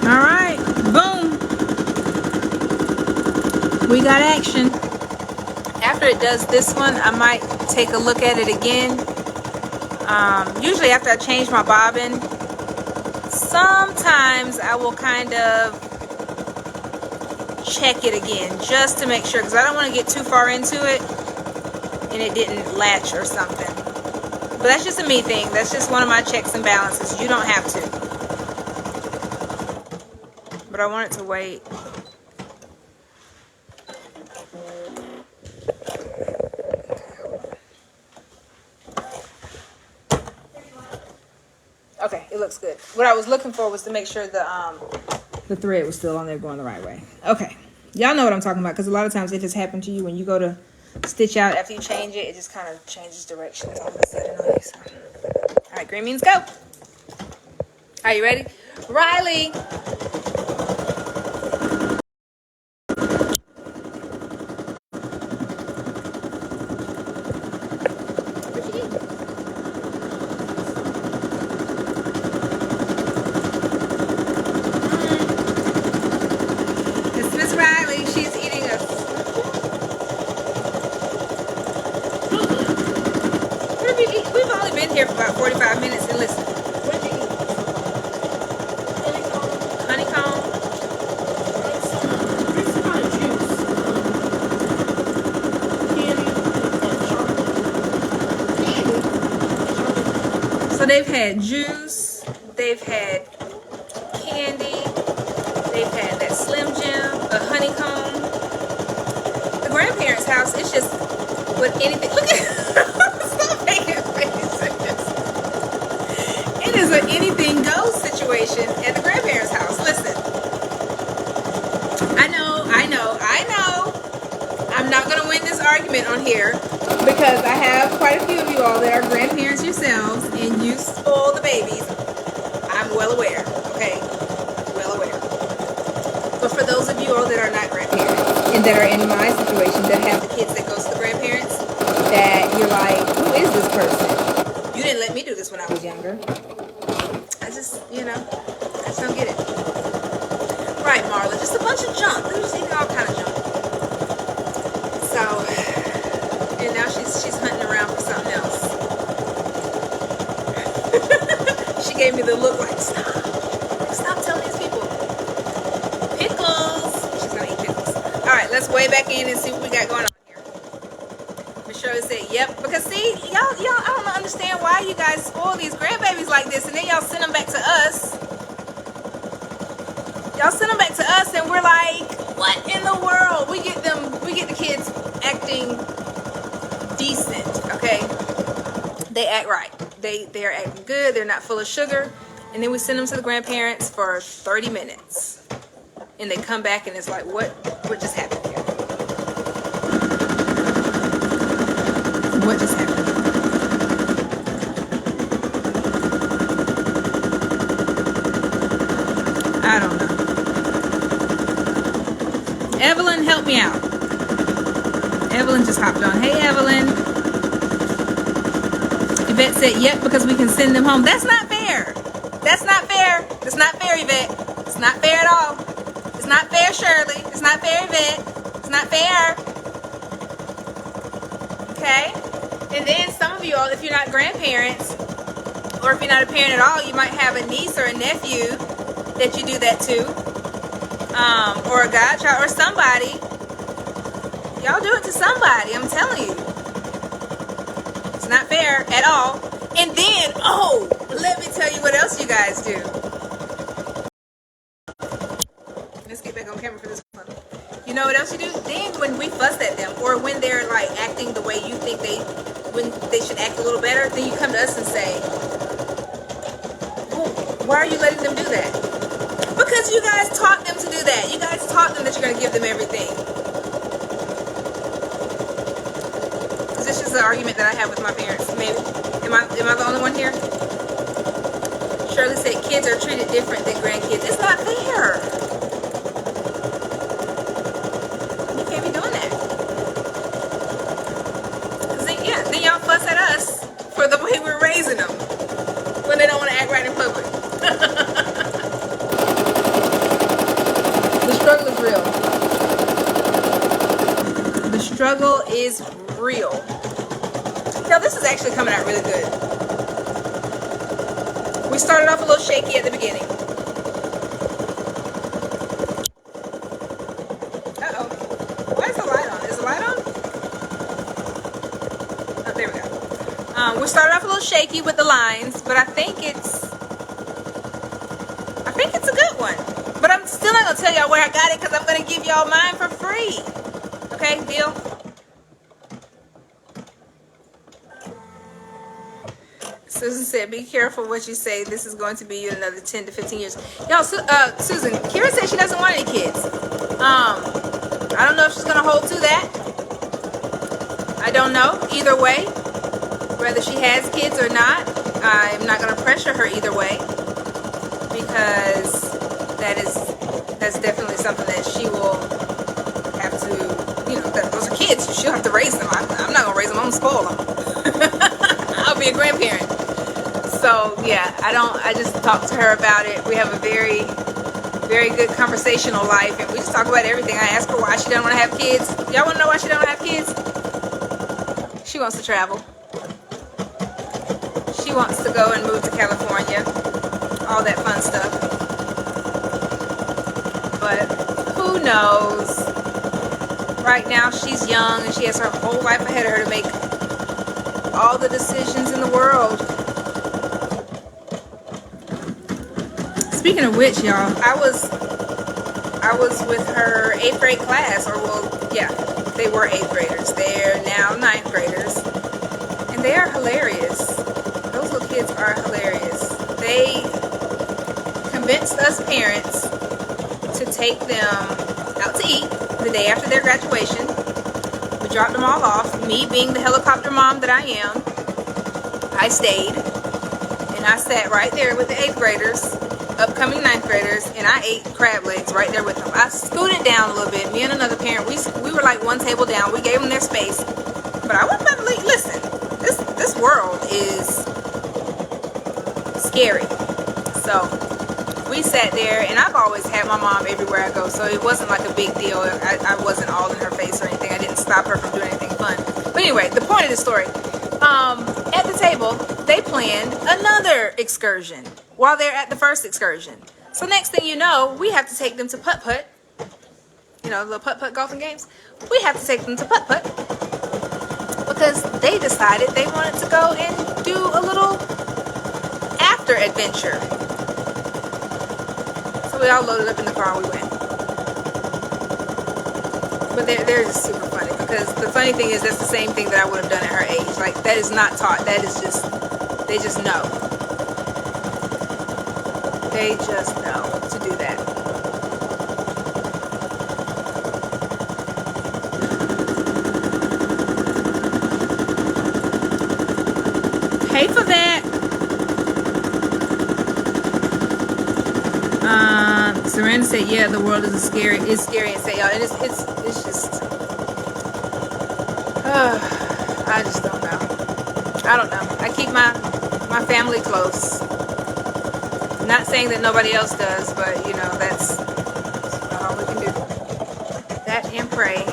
Speaker 1: All right, boom. We got action. After it does this one, I might take a look at it again. Usually after I change my bobbin, sometimes I will kind of check it again just to make sure, because I don't want to get too far into it and it didn't latch or something. But that's just a me thing. That's just one of my checks and balances. You don't have to. But I want it to wait. Okay, it looks good. What I was looking for was to make sure the thread was still on there going the right way. Okay, y'all know what I'm talking about, because a lot of times it has happened to you when you go to stitch out after you change it. It just kind of changes directions all of a sudden on you. So. All right, green means go. Are you ready? Riley. We've only been here for about 45 minutes, and listen.
Speaker 3: What did you eat?
Speaker 1: Honeycomb.
Speaker 3: It's kind of juice. Candy and chocolate.
Speaker 1: So they've had juice, they've had candy, they've had that Slim Jim, a honeycomb. The grandparents' house, it's just with anything. Look at stop making faces. It is an anything goes situation at the grandparents' house. Listen, I know. I'm not gonna win this argument on here, because I have quite a few of you all that are grandparents yourselves and you spoil the babies. I'm well aware, okay? Well aware. those of you all that are not grandparents and that are in my situation that have the kids that go to the grandparents, that you're like, who is this person? You didn't let me do this when I was younger. I just, I just don't get it. Right, Marla, just a bunch of junk. They're just eating all kind of junk. So, and now she's hunting around for something else. She gave me the look like, stop telling these people. Pickles. She's gonna eat pickles. All right, let's weigh back in and see what we got going on here. Miss Shirley said, "Yep," because see, y'all, I don't understand why you guys spoil these grandbabies like this, and then y'all send them back to us. Y'all send them back to us, and we're like, what in the world? We get the kids acting decent, okay? They act right. They're acting good. They're not full of sugar. And then we send them to the grandparents for 30 minutes. And they come back and it's like, what just happened here? What just happened? I don't know. Evelyn, help me out. Evelyn just hopped on. Hey, Evelyn. Yvette said, yep, because we can send them home. That's not fair. That's not fair. That's not fair, Yvette. It's not fair at all. It's not fair, Shirley. It's not fair, Yvette. It's not fair. Okay? And then some of you all, if you're not grandparents, or if you're not a parent at all, you might have a niece or a nephew that you do that to. Or a godchild or somebody. Y'all do it to somebody, I'm telling you. It's not fair at all. And then, let me tell you what else you guys do. Let's get back on camera for this one. You know what else you do? Then when we fuss at them, or when they're like acting the way you think when they should act a little better, then you come to us and say, well, why are you letting them do that? Because you guys taught them to do that. You guys taught them that you're going to give them everything. This is the argument that I have with my parents. Maybe. Am I the only one here? Shirley said kids are treated different than grandkids. It's not fair. You can't be doing that. Then y'all fuss at us for the way we're raising them when they don't want to act right in public. The struggle is real. The struggle is real. Now this is actually coming out really good. We started off a little shaky at the beginning. Uh-oh. Why is the light on? Is the light on? Oh, there we go. We started off a little shaky with the lines, but I think it's a good one. But I'm still not gonna tell y'all where I got it because I'm gonna give y'all mine for free. Okay, deal? Susan said, be careful what you say. This is going to be you in another 10 to 15 years. Y'all, Susan, Kira said she doesn't want any kids. I don't know if she's going to hold to that. I don't know. Either way, whether she has kids or not, I'm not going to pressure her either way. Because that's definitely something that she will have to, those are kids. She'll have to raise them. I'm not going to raise them. I'm going to spoil them. I'll be a grandparent. So yeah, I just talk to her about it. We have a very, very good conversational life, and we just talk about everything. I ask her why she doesn't want to have kids. Y'all want to know why she doesn't want to have kids? She wants to travel. She wants to go and move to California. All that fun stuff. But who knows? Right now she's young and she has her whole life ahead of her to make all the decisions in the world. Speaking of which, y'all, I was with her 8th grade class, they were 8th graders. They're now 9th graders, and they are hilarious. Those little kids are hilarious. They convinced us parents to take them out to eat the day after their graduation. We dropped them all off. Me being the helicopter mom that I am, I stayed, and I sat right there with the 8th graders upcoming ninth graders, and I ate crab legs right there with them. I scooted down a little bit. Me and another parent, we were like one table down. We gave them their space, but I wasn't about to leave. Listen, this world is scary. So we sat there, and I've always had my mom everywhere I go, so it wasn't like a big deal. I wasn't all in her face or anything. I didn't stop her from doing anything fun. But anyway, the point of the story, at the table, they planned another excursion while they're at the first excursion. So next thing you know, we have to take them to putt-putt. You know, the putt-putt golfing games. We have to take them to putt-putt because they decided they wanted to go and do a little after adventure. So we all loaded up in the car and we went. But they're just super funny because the funny thing is that's the same thing that I would have done at her age. Like, that is not taught. That is just, they just know. They just know to do that. Pay for that. Saranda said, "Yeah, the world is scary. It's scary and say, and it's just. I just don't know. I don't know. I keep my family close. Not saying that nobody else does, but you know that's about all we can do. That and pray."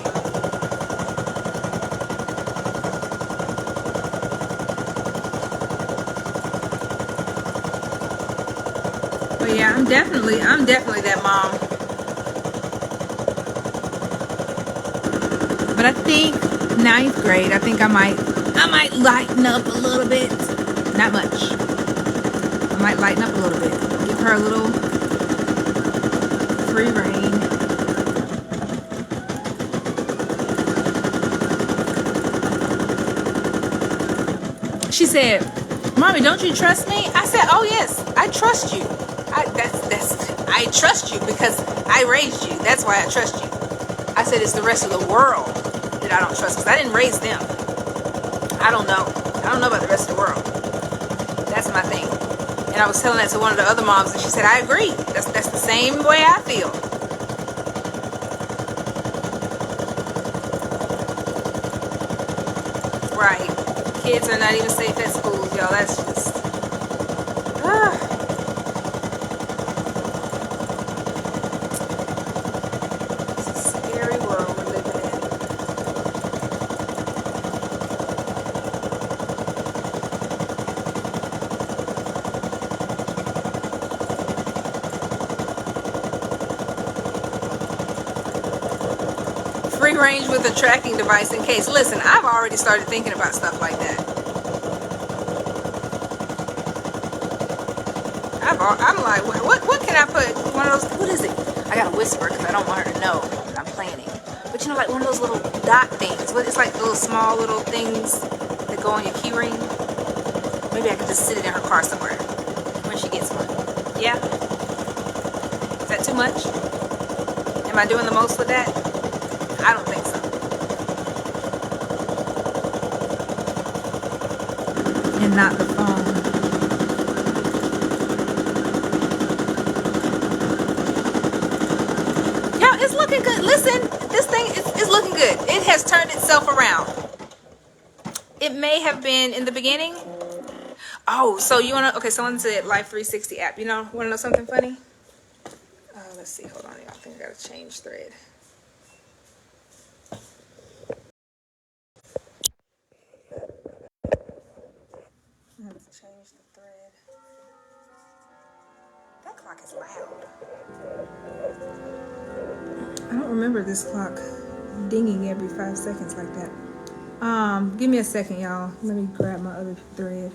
Speaker 1: But yeah, I'm definitely that mom. But I think ninth grade, I think I might lighten up a little bit. Not much. I might lighten up a little bit. Give her a little free reign. She said, "Mommy, don't you trust me?" I said, "Oh yes, I trust you. I trust you because I raised you. That's why I trust you." I said, "It's the rest of the world that I don't trust because I didn't raise them. I don't know. I don't know about the rest of the world. That's my thing." And I was telling that to one of the other moms, and she said, "I agree. That's the same way I feel." Right. Kids are not even safe at schools, y'all. That's just... It's a scary world we're living in. Free range with a tracking device in case. Listen, I've already started thinking about stuff like that. I'm like, what can I put? One of those, what is it? I gotta whisper because I don't want her to know that I'm planning. But you know, like one of those little dot things. It's like little small little things that go on your key ring. Maybe I could just sit it in her car somewhere when she gets one. Yeah? Is that too much? Am I doing the most with that? I don't think so. And not the phone. Y'all, it's looking good. Listen, this thing is looking good. It has turned itself around. It may have been in the beginning. Oh, so you want to... Okay, someone said Life 360 app. You know, want to know something funny? Let's see. Hold on. I think I got to change thread. I have to change the thread. That clock is loud. I don't remember this clock dinging every 5 seconds like that. Give me a second, y'all. Let me grab my other thread.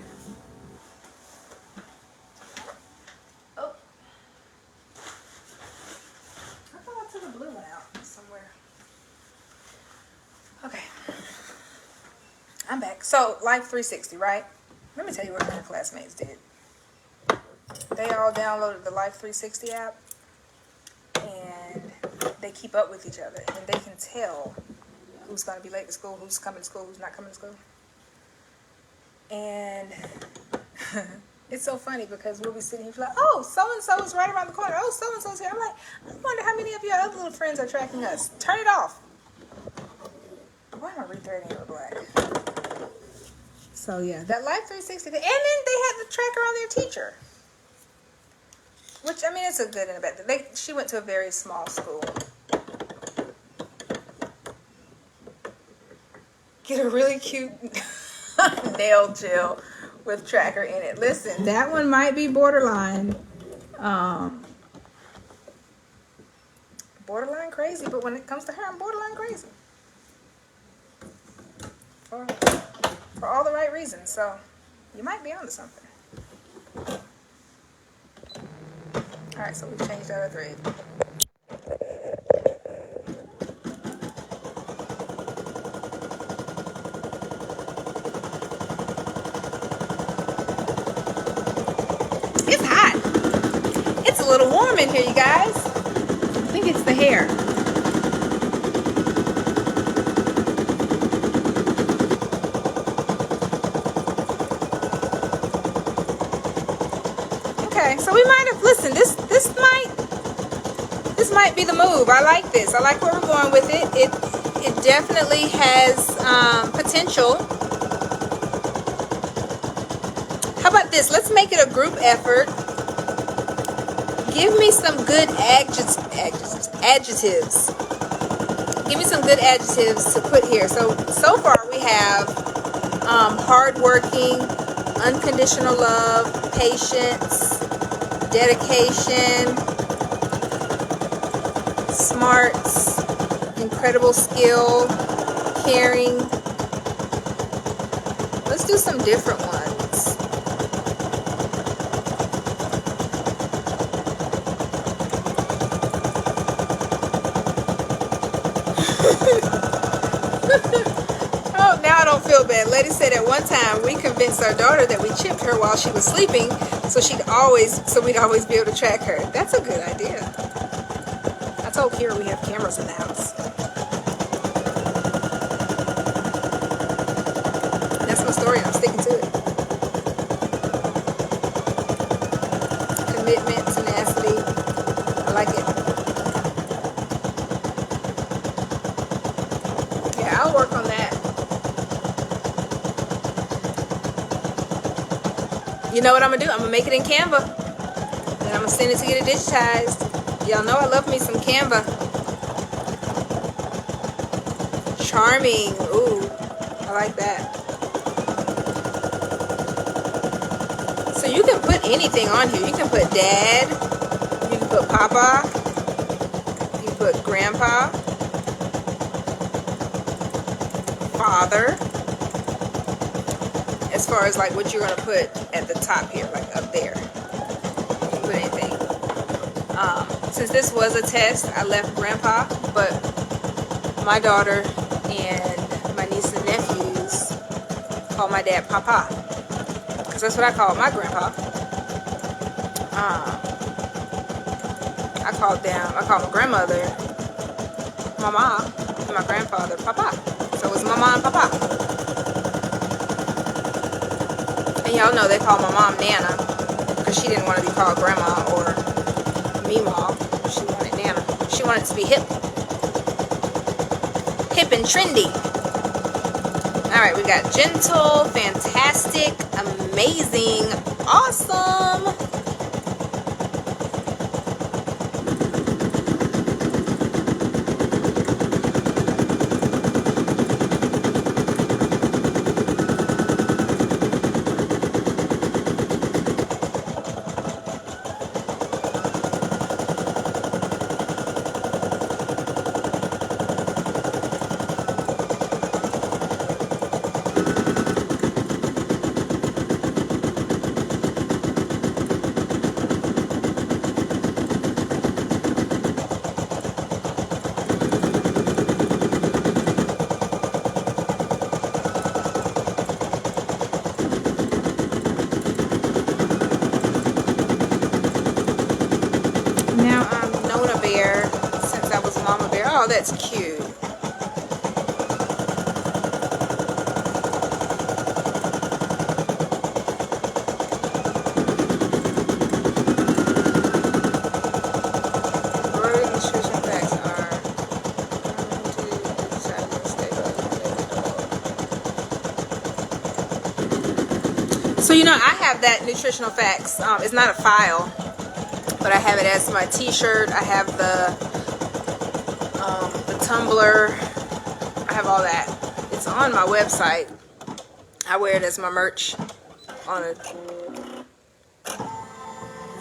Speaker 1: Oh. I thought I took a blue one out somewhere. Okay. I'm back. So, Life 360, right? Let me tell you what my classmates did. They all downloaded the Life 360 app, and they keep up with each other, and they can tell who's going to be late to school, who's coming to school, who's not coming to school. And It's so funny because we'll be sitting here like, oh, so-and-so is right around the corner. Oh, so-and-so's here. I'm like, I wonder how many of your other little friends are tracking us. Turn it off. Why am I rethreading it black? So, yeah, that Life 360. And then they had the tracker on their teacher. Which, I mean, it's a good and a bad. She went to a very small school. Get a really cute nail gel with tracker in it. Listen, that one might be borderline borderline crazy, but when it comes to her, I'm borderline crazy for all the right reasons. So you might be onto something. All right, so we've changed our thread. It's hot. It's a little warm in here, you guys. I think it's the hair. Okay, so we might have listened. This might be the move. I like this. I like where we're going with it. It definitely has potential. How about this? Let's make it a group effort. Give me some good adjectives. Give me some good adjectives to put here. So far we have hardworking, unconditional love, patience, dedication, smarts, incredible skill, caring. Let's do some different ones. Oh, now I don't feel bad. Lady said at one time we convinced our daughter that we chipped her while she was sleeping, so we'd always be able to track her. That's a good idea. I told Kira we have cameras in the house. That's my story. I'm sticking to it. Commitment, tenacity. I like it. Yeah, I'll work on that. You know what I'm gonna do? I'm gonna make it in Canva, and I'm gonna send it to get it digitized. Y'all know I love me some Canva. Charming. Ooh, I like that. So you can put anything on here. You can put dad. You can put papa. You can put grandpa. Father. As far as like what you're gonna put at the top here, like up there. You can put anything. Since this was a test, I left grandpa, but my daughter and my niece and nephews call my dad papa, because that's what I call my grandpa. I call my grandmother mama and my grandfather papa. So it's mama and papa. And y'all know they call my mom Nana, because she didn't want to be called grandma or Meemaw. She wanted Nana. She wanted to be hip and trendy. Alright, we got gentle, fantastic, amazing, awesome. Oh, that's cute. So you know, I have that nutritional facts. It's not a file, but I have it as my T-shirt. I have the tumbler. I have all that. It's on my website. I wear it as my merch on a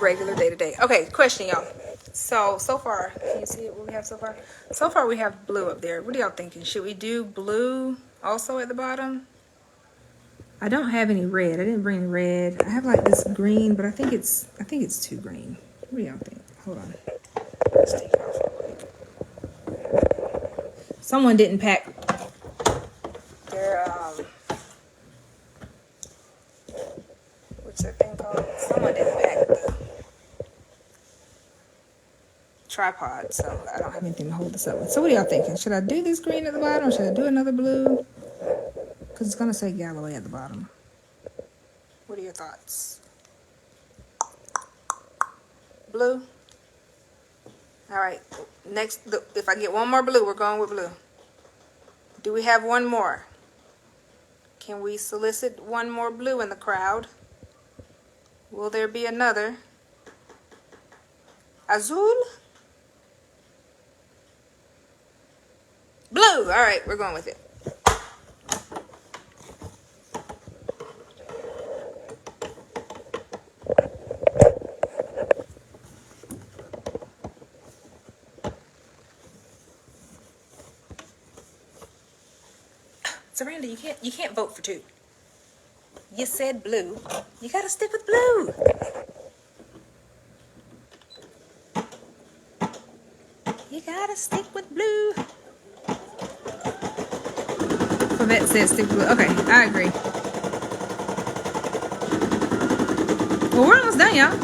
Speaker 1: regular day to day. Okay, question, y'all. So far, can you see what we have so far? So far, we have blue up there. What are y'all thinking? Should we do blue also at the bottom? I don't have any red. I didn't bring any red. I have like this green, but I think it's too green. What do y'all think? Hold on. Let's take it off real quick. Someone didn't pack their what's that thing called? Someone didn't pack the tripod, so I don't have anything to hold this up with. So what are y'all thinking? Should I do this green at the bottom, or should I do another blue? Because it's gonna say Galloway at the bottom. What are your thoughts? Blue? All right, next, if I get one more blue, we're going with blue. Do we have one more? Can we solicit one more blue in the crowd? Will there be another? Azul? Blue! All right, we're going with it. Saranda, you can't vote for two. You said blue. You gotta stick with blue. You gotta stick with blue. Favette said stick with blue. Okay, I agree. Well, we're almost done, y'all.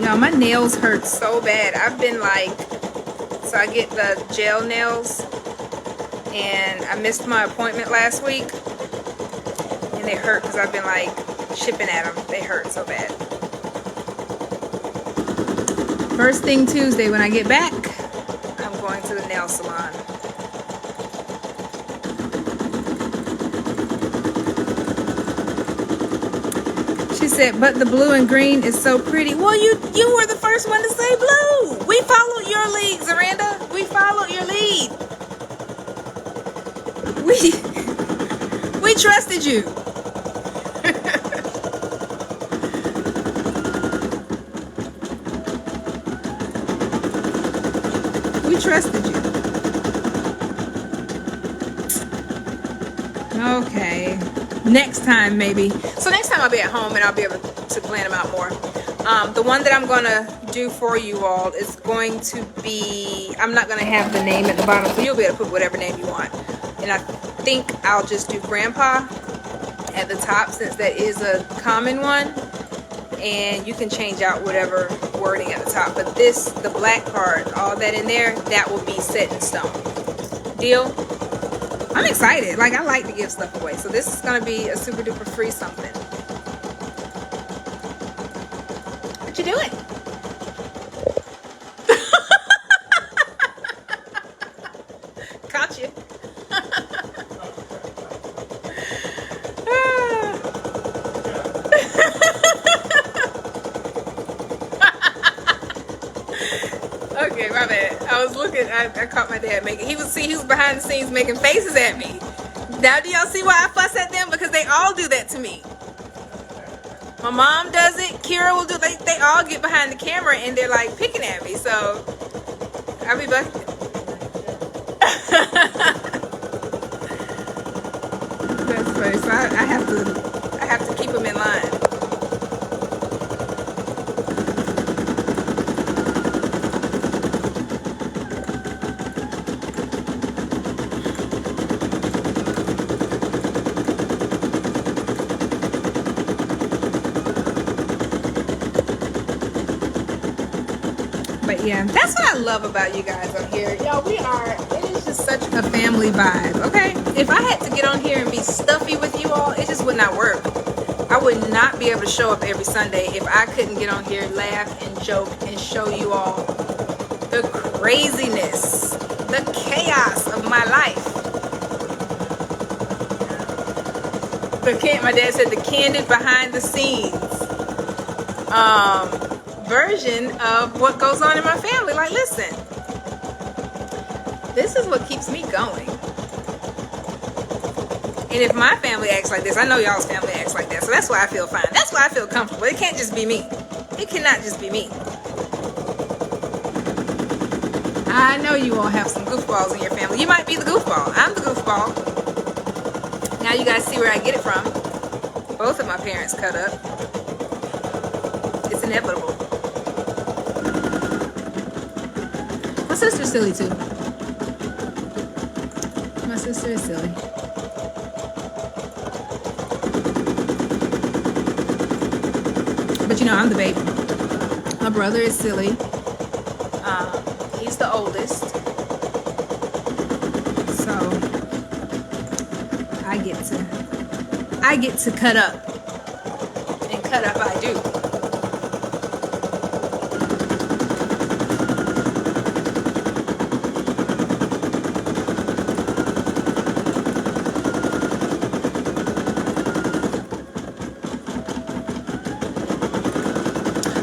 Speaker 1: Y'all, my nails hurt so bad. I've been like, so I get the gel nails, and I missed my appointment last week, and they hurt because I've been like chipping at them. They hurt so bad. First thing Tuesday when I get back, I'm going to the nail salon. She said, but the blue and green is so pretty. Well, you were the first one to say blue. We followed your lead, Zaranda. We followed your lead. We trusted you. We trusted you. Okay. Next time, maybe. So next time I'll be at home and I'll be able to plan them out more. The one that I'm going to do for you all is going to be, I'm not going to have the name at the bottom, so you'll be able to put whatever name you want. And I think I'll just do Grandpa at the top, since that is a common one. And you can change out whatever wording at the top. But this, the black part, all that in there, that will be set in stone. Deal? I'm excited. Like, I like to give stuff away. So this is going to be a super duper free something. What you doing? Caught you. Okay, my bad. I was looking. I caught my dad making. He was behind the scenes making faces at me. Now, do y'all see why I fuss at them? Because they all do that to me. My mom does it. Kira will do. They all get behind the camera and they're like picking at me. So I'll be back. That's funny. So I have to keep them in line. But yeah, that's what I love about you guys on here. Y'all, it is just such a family vibe, okay? If I had to get on here and be stuffy with you all, it just would not work. I would not be able to show up every Sunday if I couldn't get on here, laugh and joke and show you all the craziness, the chaos of my life. My dad said the candid behind the scenes version of what goes on in my family. Like, listen, this is what keeps me going. And if my family acts like this, I know y'all's family acts like that. So that's why I feel fine. That's why I feel comfortable. It can't just be me. It cannot just be me. I know you all have some goofballs in your family. You might be the goofball. I'm the goofball. Now you guys see where I get it from. Both of my parents cut up. It's inevitable. My sister's silly too. My sister is silly. But you know, I'm the baby. My brother is silly. He's the oldest. So I get to cut up. And cut up I do.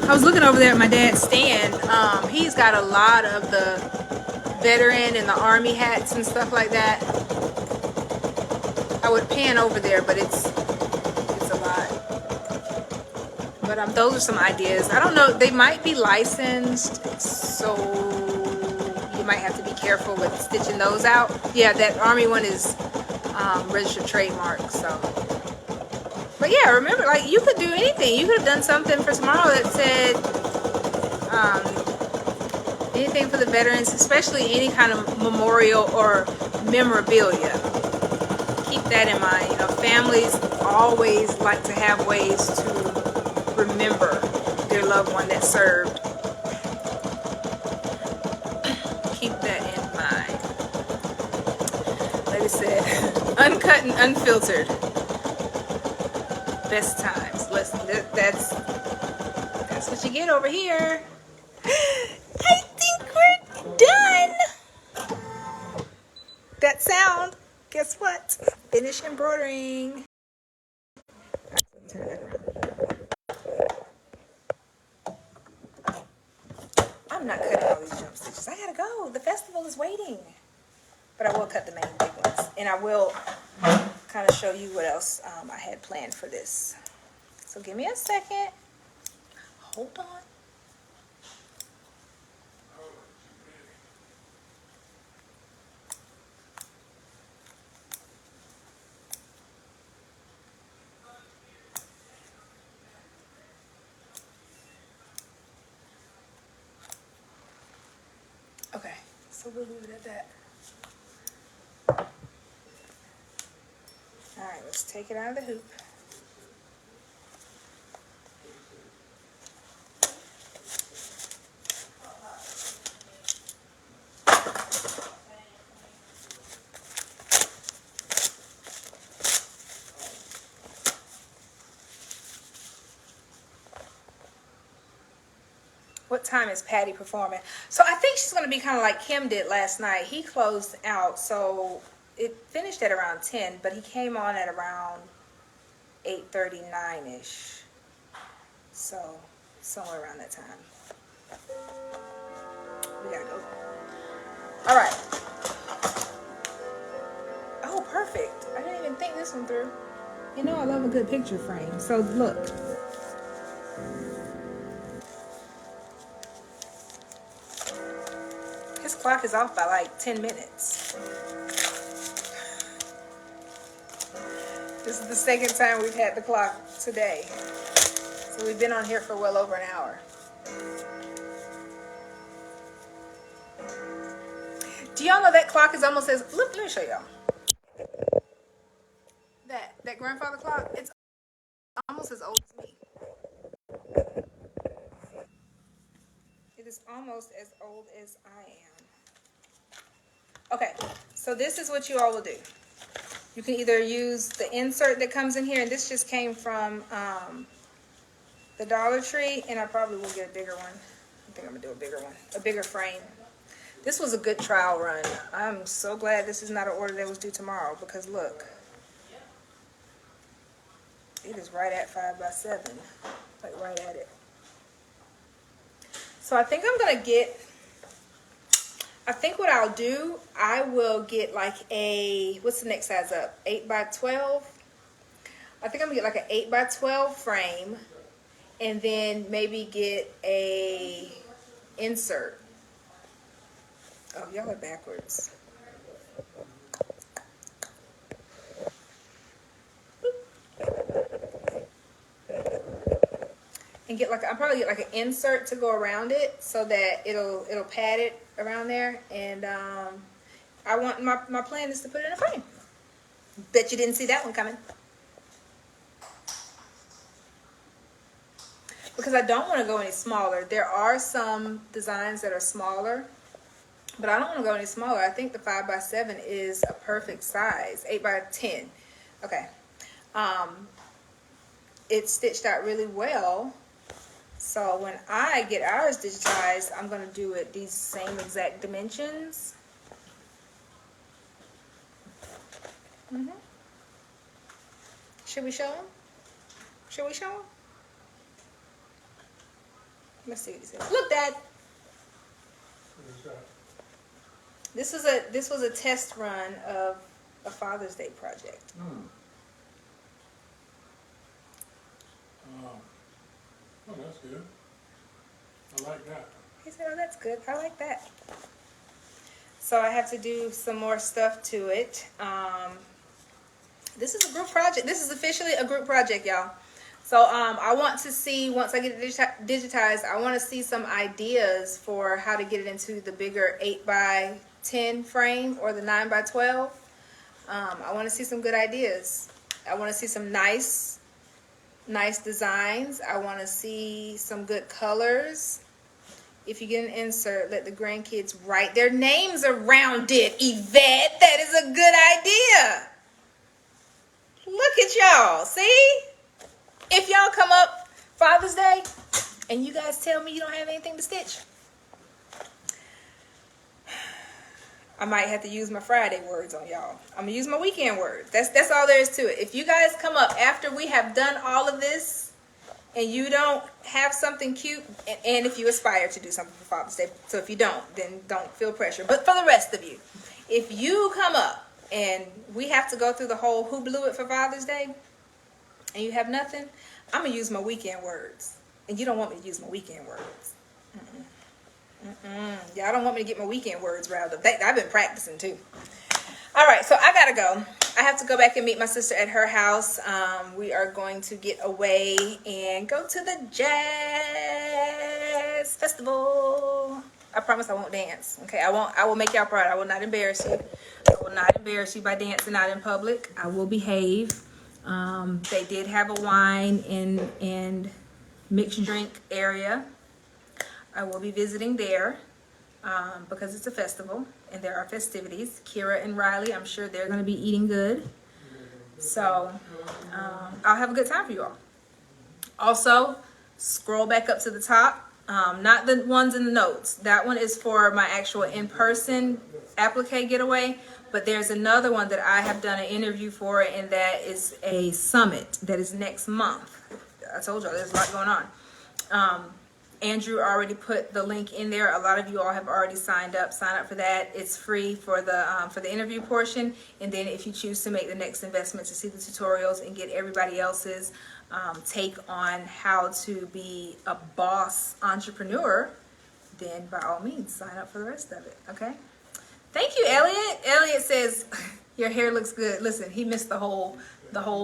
Speaker 1: I was looking over there at my dad's stand. He's got a lot of the veteran and the army hats and stuff like that. I would pan over there, but it's a lot. But those are some ideas. I don't know. They might be licensed, so you might have to be careful with stitching those out. Yeah, that army one is registered trademark. So. But yeah, remember, like, you could do anything. You could have done something for tomorrow that said anything for the veterans, especially any kind of memorial or memorabilia. Keep that in mind. You know, families always like to have ways to remember their loved one that served. Keep that in mind. Like I said, uncut and unfiltered. Best times. Listen, that's what you get over here. I think we're done. That sound, guess what? Finish embroidering. Turn that around. I'm not cutting all these jump stitches. I gotta go. The festival is waiting. But I will cut the main big ones. And I will kind of show you what else I had planned for this. So give me a second. Hold on. Okay, so we'll leave it at that. All right, let's take it out of the hoop. What time is Patty performing? So I think she's going to be kind of like Kim did last night. He closed out, so it finished at around 10, but he came on at around 8:39-ish. So somewhere around that time. We gotta go. All right. Oh, perfect. I didn't even think this one through. You know I love a good picture frame. So look. His clock is off by like 10 minutes. This is the second time we've had the clock today. So we've been on here for well over an hour. Do y'all know that clock is almost as... Look, let me show y'all. That grandfather clock, it's almost as old as me. It is almost as old as I am. Okay, so this is what you all will do. You can either use the insert that comes in here, and this just came from the Dollar Tree, and I probably will get a bigger one. I think I'm gonna do a bigger one, a bigger frame. This was a good trial run. I'm so glad this is not an order that was due tomorrow, because look. It is right at 5 by 7, like right at it. So I think I'm gonna get, I think what I'll do, I will get like a, what's the next size up? 8 by 12? I think I'm gonna get like an 8 by 12 frame, and then maybe get a insert. Oh, y'all are backwards. And get like, I'll probably get like an insert to go around it so that it'll pad it around there. And I want, my plan is to put it in a frame. Bet you didn't see that one coming. Because I don't want to go any smaller. There are some designs that are smaller, but I don't want to go any smaller. I think the 5 by 7 is a perfect size. 8 by 10. Okay. It's stitched out really well. So when I get ours digitized, I'm going to do it these same exact dimensions. Should we show them? Should we show them? Let's see what he says. Look, Dad. This was a test run of a Father's Day project.
Speaker 2: Oh, that's good. I like that.
Speaker 1: He said, "Oh, that's good. I like that." So I have to do some more stuff to it. This is a group project. This is officially a group project, y'all. So I want to see, once I get it digitized, I want to see some ideas for how to get it into the bigger 8 by 10 frame or the 9 by 12. I want to see some good ideas. I want to see some nice designs. I want to see some good colors. If you get an insert, let the grandkids write their names around it. Yvette, that is a good idea. Look at y'all. See? If y'all come up Father's Day and you guys tell me you don't have anything to stitch, I might have to use my Friday words on y'all. I'm going to use my weekend words. That's all there is to it. If you guys come up after we have done all of this and you don't have something cute, and if you aspire to do something for Father's Day, so if you don't, then don't feel pressure. But for the rest of you, if you come up and we have to go through the whole who blew it for Father's Day and you have nothing, I'm going to use my weekend words. And you don't want me to use my weekend words. Y'all don't want me to get my weekend words riled up. I've been practicing too. All right, so I got to go. I have to go back and meet my sister at her house. We are going to get away and go to the jazz festival. I promise I won't dance. Okay, I will make y'all proud. I will not embarrass you. I will not embarrass you by dancing out in public. I will behave. They did have a wine and mixed drink area. I will be visiting there because it's a festival and there are festivities. Kira and Riley, I'm sure they're going to be eating good. So I'll have a good time for you all. Also, scroll back up to the top. Not the ones in the notes. That one is for my actual in-person applique getaway. But there's another one that I have done an interview for, and that is a summit that is next month. I told y'all there's a lot going on. Andrew already put the link in there. A lot of you all have already signed up. Sign up for that. It's free for the interview portion. And then if you choose to make the next investment to see the tutorials and get everybody else's take on how to be a boss entrepreneur, then by all means sign up for the rest of it. Okay? Thank you, Elliot. Elliot says your hair looks good. Listen, he missed the whole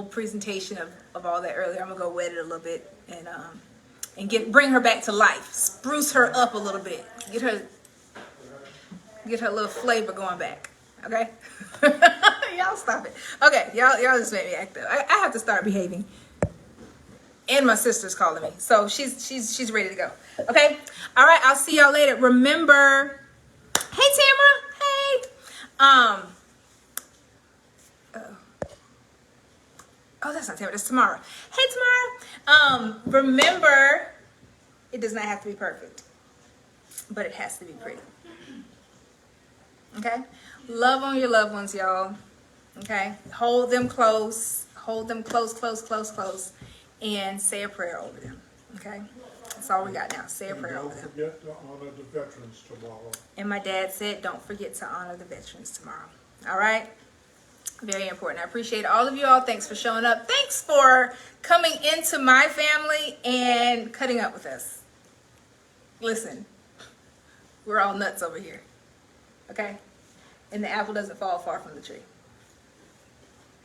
Speaker 1: presentation of all that earlier. I'm gonna go wet it a little bit and bring her back to life. Spruce her up a little bit. Get her little flavor going back. Okay? Y'all stop it. Okay, y'all just made me act up. I have to start behaving. And my sister's calling me. So she's ready to go. Okay? All right, I'll see y'all later. Remember, hey Tamara. Hey. Oh, that's not Tamara. That's Tamara. Hey, Tamara. Remember, it does not have to be perfect, but it has to be pretty. Okay? Love on your loved ones, y'all. Okay? Hold them close. hold them close, close, close, close, and say a prayer over them. Okay? That's all we got now. Say a
Speaker 2: And
Speaker 1: prayer over
Speaker 2: don't
Speaker 1: them.
Speaker 2: forget to honor the veterans tomorrow.
Speaker 1: And my dad said, don't forget to honor the veterans tomorrow. All right? Very important. I appreciate all of you all. Thanks for showing up. Thanks for coming into my family and cutting up with us. Listen, we're all nuts over here. Okay? And the apple doesn't fall far from the tree.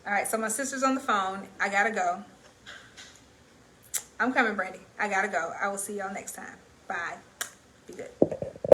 Speaker 1: All right, so my sister's on the phone. I gotta go. I'm coming, Brandy. I gotta go. I will see y'all next time. Bye. Be good.